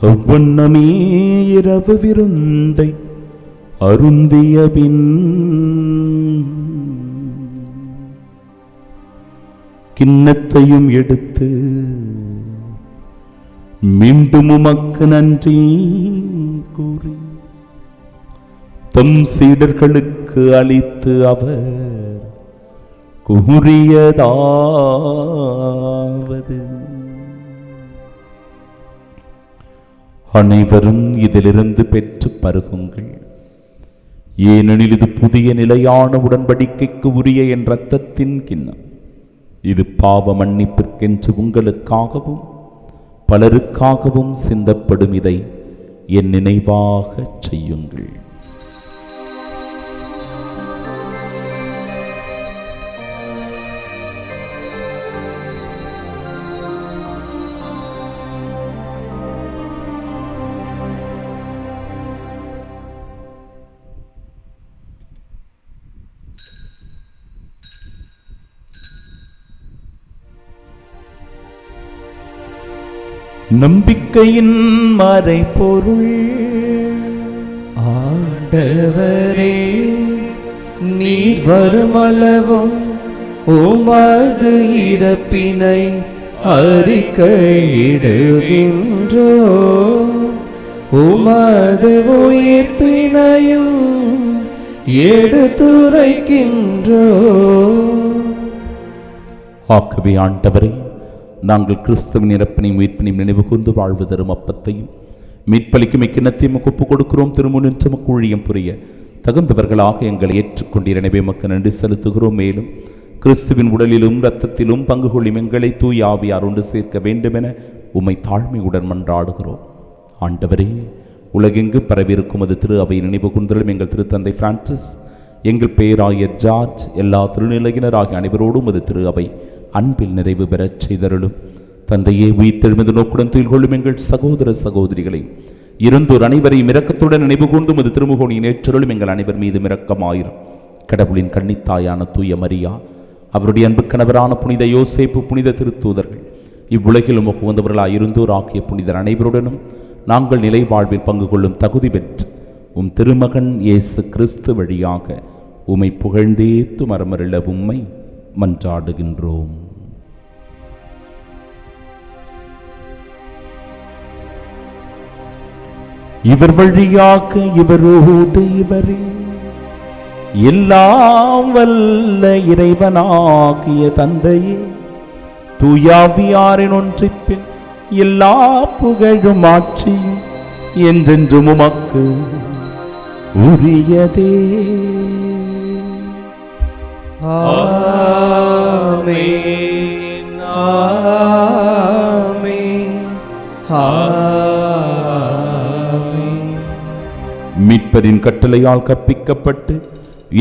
அவ்வண்ணமே இரவு விருந்தை அருந்திய பின் கிண்ணத்தையும் எடுத்து மீண்டும் உமக்கு நன்றி கூறி தம் சீடர்களுக்கு அளித்து அவர் கூறியதாவது, அனைவரும் இதிலிருந்து பெற்று பருகுங்கள், ஏனெனில் இது புதிய நிலையான உடன்படிக்கைக்கு உரிய என் இரத்தத்தின் கிண்ணம். இது பாவ மன்னிப்பிற்கென்று உங்களுக்காகவும் பலருக்காகவும் சிந்தப்படும். இதை என் நினைவாக செய்யுங்கள். நம்பிக்கையின் மறைபொருள். ஆண்டவரே, நீர் வருமளவும் உமது இறப்பினை அறிக்கையிடுகின்றோ, உமது உயிர்ப்பினையும் எடுத்துரைக்கின்றோ. ஆகவே ஆண்டவரே, நாங்கள் கிறிஸ்துவின் இறப்பினையும் உயிர்ப்பினையும் நினைவு கூர்ந்து வாழ்வு தரும் அப்பத்தையும் மீட்பளிக்கும் இக்கிண்ணத்தையும் ஒப்புக் கொடுக்கிறோம். திருமுனின் சுமக்கு ஊழியம் புரிய தகுந்தவர்களாக எங்களை ஏற்றுக்கொண்டீர். எனவே எமக்கு நன்றி செலுத்துகிறோம். மேலும் கிறிஸ்துவின் உடலிலும் இரத்தத்திலும் பங்கு கொள்ளும் எங்களை தூய் ஆவியார் ஒன்று சேர்க்க வேண்டுமென உம்மை தாழ்மையுடன் மன்றாடுகிறோம். ஆண்டவரே, உலகெங்கும் பரவியிருக்கும் அது திரு அவை நினைவு கூர்ந்தலும் எங்கள் திருத்தந்தை பிரான்சிஸ், எங்கள் பேராயர் ஜார்ஜ், எல்லா திருநிலையினராகிய அனைவரோடும் அது திரு அவை அன்பில் நிறைவு பெறச் செய்தருளும். தந்தையே, உயிர்த்தெழுமது நோக்குடன் துயில் கொள்ளும் எங்கள் சகோதர சகோதரிகளை இருந்தோர் அனைவரையும் இரக்கத்துடன் நினைவு கூர்ந்தும் அது திருமுகோனியின் ஏற்றருளும். எங்கள் அனைவர் மீது இரக்கமாயிரும். கடவுளின் கன்னித்தாயான தூய மரியா, அவருடைய அன்பு கணவரான புனித யோசேப்பு, புனித திருத்தூதர்கள், இவ்வுலகிலும் உகந்தவர்களாய் இருந்தோர் ஆகிய புனிதர் அனைவருடனும் நாங்கள் நிலை வாழ்வில் பங்கு கொள்ளும் தகுதி பெற்று உம் திருமகன் இயேசு கிறிஸ்து வழியாக உம்மை புகழ்ந்தேத்து மரமருள உம்மை மன்றாடுகின்றோம். இவர் வழியாக இவரோடு இவரில் எல்லாம் வல்ல இறைவனாகிய தந்தையே, தூயாவியாரின் ஒன்றிப்பின் எல்லா புகழும் ஆட்சியும் என்றென்றும் உமக்கு உரியதே. ஆமென். ஆமென். ஆமென். மீட்பரின் கட்டளையால் கற்பிக்கப்பட்டு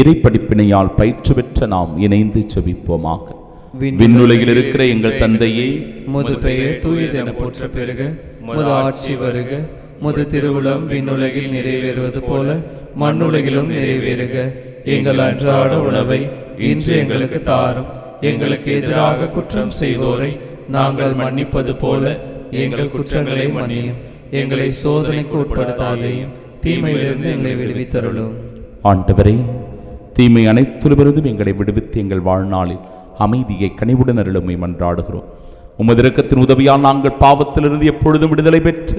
இறைப்படிப்பினையால் பயிற்சி பெற்ற நாம் இணைந்து செபிப்போமாக. விண்ணுலகில் இருக்கிற எங்கள் தந்தையே, உமது பெயர் தூயது என போற்ற பெறுக. உமது ஆட்சி வருக. உமது திருவுளம் விண்ணுலகில் நிறைவேறுவது போல மண்ணுலகிலும் நிறைவேறுக. எங்கள் அன்றாட உணவை இன்று எங்களுக்கு தாரும். எங்களுக்கு எதிராக குற்றம் செய்வோரை நாங்கள் மன்னிப்பது போல எங்கள் குற்றங்களை மன்னியும். எங்களை சோதனைக்கு உட்படுத்தாதேயும், தீமையிலிருந்து எங்களை விடுவித்தருளும். ஆண்டவரே, தீமை அனைத்திலுமிருந்தும் எங்களை விடுவித்து எங்கள் வாழ்நாளில் அமைதியை கனிவுடன் அருளுமை மன்றாடுகிறோம். உமது இரக்கத்தின் உதவியால் நாங்கள் பாவத்திலிருந்து எப்பொழுதும் விடுதலை பெற்று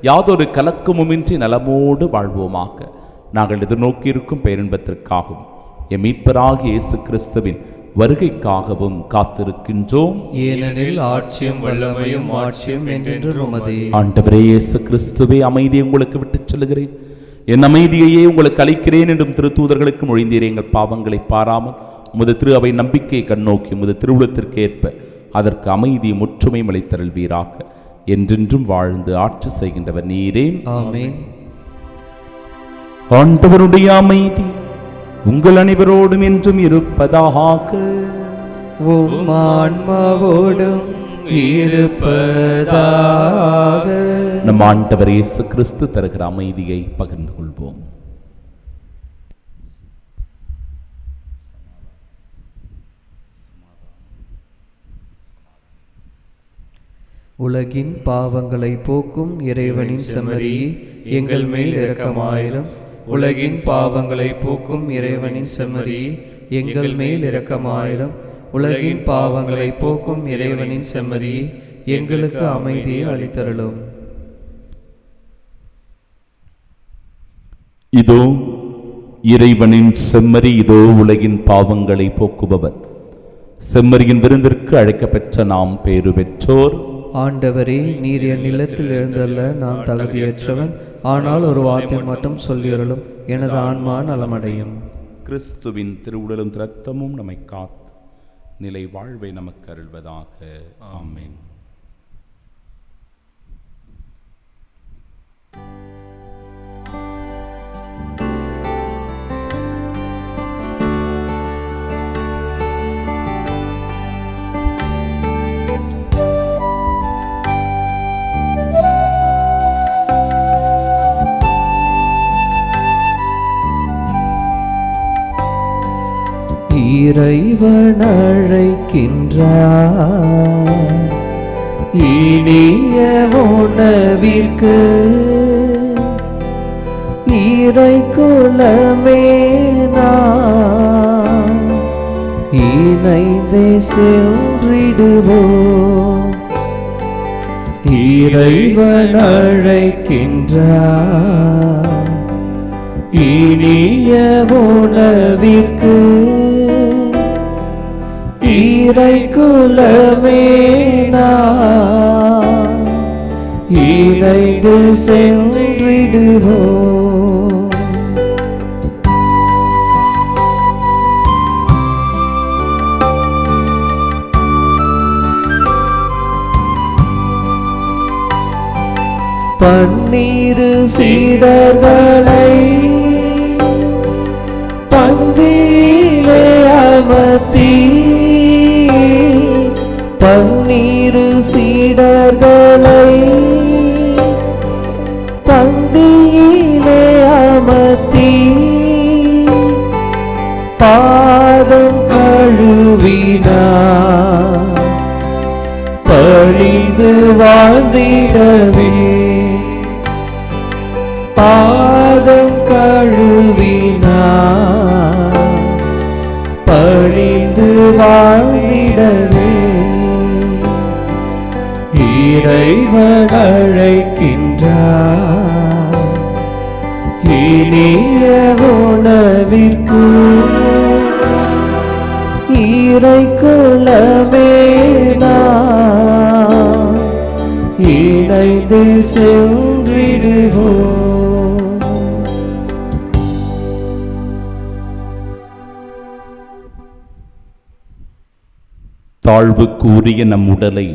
யாதொரு கலக்கமுமின்றி நலமோடு வாழ்வோமாக. நாங்கள் எதிர்நோக்கியிருக்கும் பேரின்பத்திற்காகவும் எம் மீட்பராகிய இயேசு கிறிஸ்துவின் வருகைக்காகவும் காத்திருக்கின்றோம். ஏனெனில் ஆட்சியும் வல்லமையும் ஆட்சியும் என்றென்று உமதே. ஆண்டவரே இயேசு கிறிஸ்துவே, அமைதியை உங்களுக்கு விட்டுச் சொல்லுகிறேன், என் அமைதியையே உங்களுக்கு அளிக்கிறேன் என்றும் திருத்தூதர்களுக்கு மொழிந்தீரே. எங்கள் பாவங்களை பாராமல் உமது திரு அவை நம்பிக்கையை கண்ணோக்கி உமது திருவுளத்திற்கு ஏற்ப அதற்கு அமைதியும் ஒற்றுமையும் அளித்தருள்வீராக. என்றென்றும் வாழ்ந்து ஆட்சி செய்கின்றவர் நீரே. ஆமென். ஆண்டவருடைய அமைதி உங்கள் அனைவரோடும் என்றும் இருப்பதாக. உம் ஆன்மாவோடும் இருப்பதாக. நம் ஆண்டவர் இயேசு கிறிஸ்து தருகிற அமைதியை பகிர்ந்து கொள்வோம். உலகின் பாவங்களை போக்கும் இறைவனின் செம்மறியே, எங்கள் மேல் இரக்கமாயிரும். உலகின் பாவங்களை போக்கும் இறைவனின் செம்மறியே, எங்கள் மேல் இரக்கமாயிரும். உலகின் பாவங்களை போக்கும் இறைவனின் செம்மறியே, எங்களுக்கு அமைதியை அளித்தருளும். இதோ இறைவனின் செம்மறி, இதோ உலகின் பாவங்களை போக்குபவர். செம்மறியின் விருந்திற்கு அழைக்கப்பெற்ற நாம் பேறு பெற்றோர். ஆண்டவரே, நீர் என் நிலத்தில் எழுந்தல்ல நான் தகுதியற்றவன். ஆனால் ஒரு வார்த்தை மட்டும் சொல்லியருளும், எனது ஆன்மா நலமடையும். கிறிஸ்துவின் திருவுடலும் இரத்தமும் நம்மை காத்து நிலை வாழ்வை நமக்கு அருள்வதாக. ஆமென். இறைவன் அழைக்கின்றார் இனிய உணவிற்கு. இறை குலமே நாம் இணைந்தே சென்றிடுவோம். இறைவன் அழைக்கின்றார் இனிய உணவிற்கு. இறை குலமே நாம் இணைந்து சென்றிடுவோம். பன்னிரு சீடர்களை பந்தியிலே அமர்த்தி, பன்னிரு சீடர்களை பந்தியிலே அமர்த்தி, பாதம் கழுவினார் பழிந்து வாழ்ந்திடவே. பாதம் கழுவினார் பழிந்து வாழ்ந்திடவே. இறைவன் அழைக்கின்றார் இனிய உணவிற்கு. இறை குலமே நாம் இணைந்து சென்றிடுவோம். தாழ்வுக்கு உரிய நம் உடலை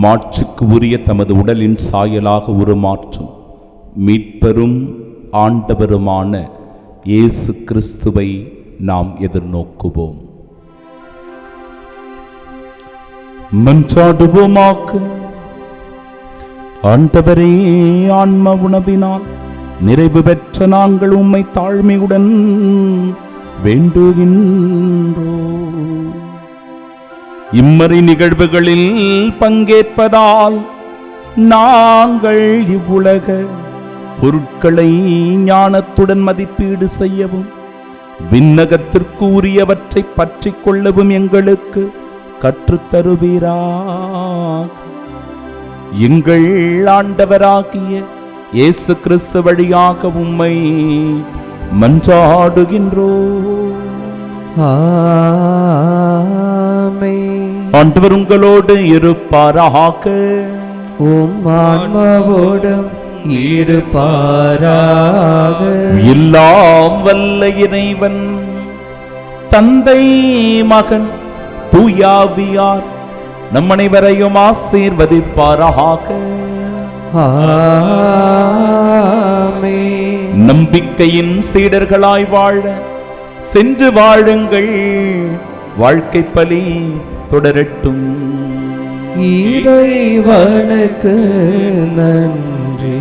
மாட்சிக்கு உரிய தமது உடலின் சாயலாக உருமாற்றும் மீட்பெரும் ஆண்டவருமான இயேசு கிறிஸ்துவை நாம் எதிர்நோக்குவோம். மன்றாடுவோமாக. ஆண்டவரே, ஆன்ம உணவினால் நிறைவு பெற்ற நாங்கள் உம்மை தாழ்மையுடன் வேண்டுகின்றோம். இம்மறை நிகழ்வுகளில் பங்கேற்பதால் நாங்கள் இவ்வுலக பொருட்களை ஞானத்துடன் மதிப்பீடு செய்யவும் விண்ணகத்திற்கு உரியவற்றை பற்றி கொள்ளவும் எங்களுக்கு கற்றுத்தருவீராக. எங்கள் ஆண்டவராகிய இயேசு கிறிஸ்து வழியாக உம்மை மன்றாடுகின்றோம். ஆமென். ஆண்டவர் உங்களோடு இருப்பாராக. உம் ஆன்மாவோடும் இருப்பாராக. எல்லாம் வல்ல இறைவன் தந்தை, மகன், தூயாவியார் நம் அனைவரையும் ஆசீர்வதிப்பாராக. ஆமென். நம்பிக்கையின் சீடர்களாய் வாழ சென்று வாழுங்கள். வாழ்க்கை பலி தொடரட்டும். இறைவனுக்கு நன்றி.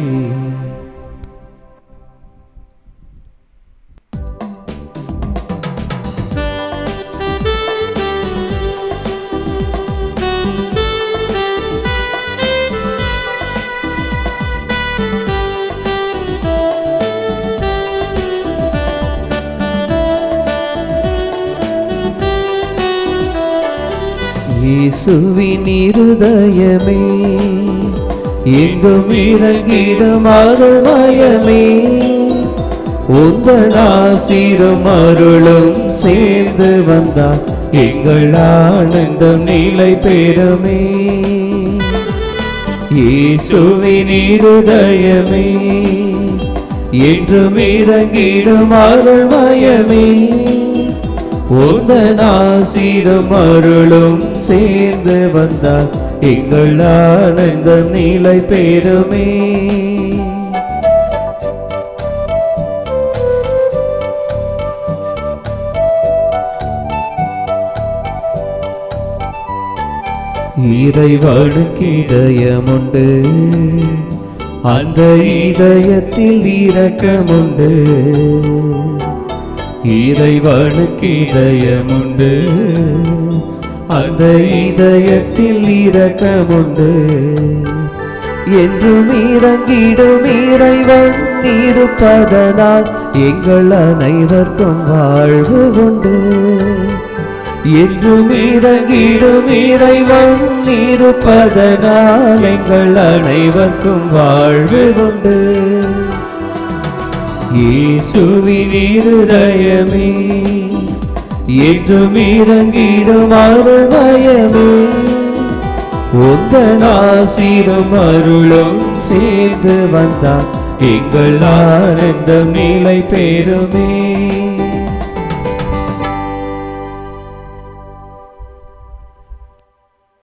இயேசுவின் இருதயமே, எங்கும் இறங்கிடும் அருள்மயமே, உந்தன் ஆசீரும் அருளும் சேர்ந்து வந்தால் எங்கள் ஆனந்தம் நிலை பெறுமே. இயேசுவின் இருதயமே, என்றும் இறங்கிடும் அருள்மயமே, உந்தன் ஆசீரும் அருளும் சேர்ந்து வந்தால் எங்கள் ஆனந்தம் நிலை பெறுமே. இறைவனுக்கு இதயமுண்டு, அந்த இதயத்தில் இரக்கமுண்டு. இறைவனுக்கு இதயமுண்டு, அந்த இதயத்தில் இரக்கமுண்டு. என்றும் இறங்கிடும் இறைவன் இருப்பதனால் எங்கள் அனைவருக்கும் வாழ்வு உண்டு. என்றும் இறங்கிடும் இறைவன் இருப்பதனால் எங்கள் அனைவருக்கும் வாழ்வு உண்டு. இயேசுவின் இருதயமே, என்றும் இறங்கிடும் அருள்மயமே, உந்தன் ஆசீரும் அருளும் சேர்ந்து வந்தால் எங்கள் ஆனந்தம் நிலை பெறுமே.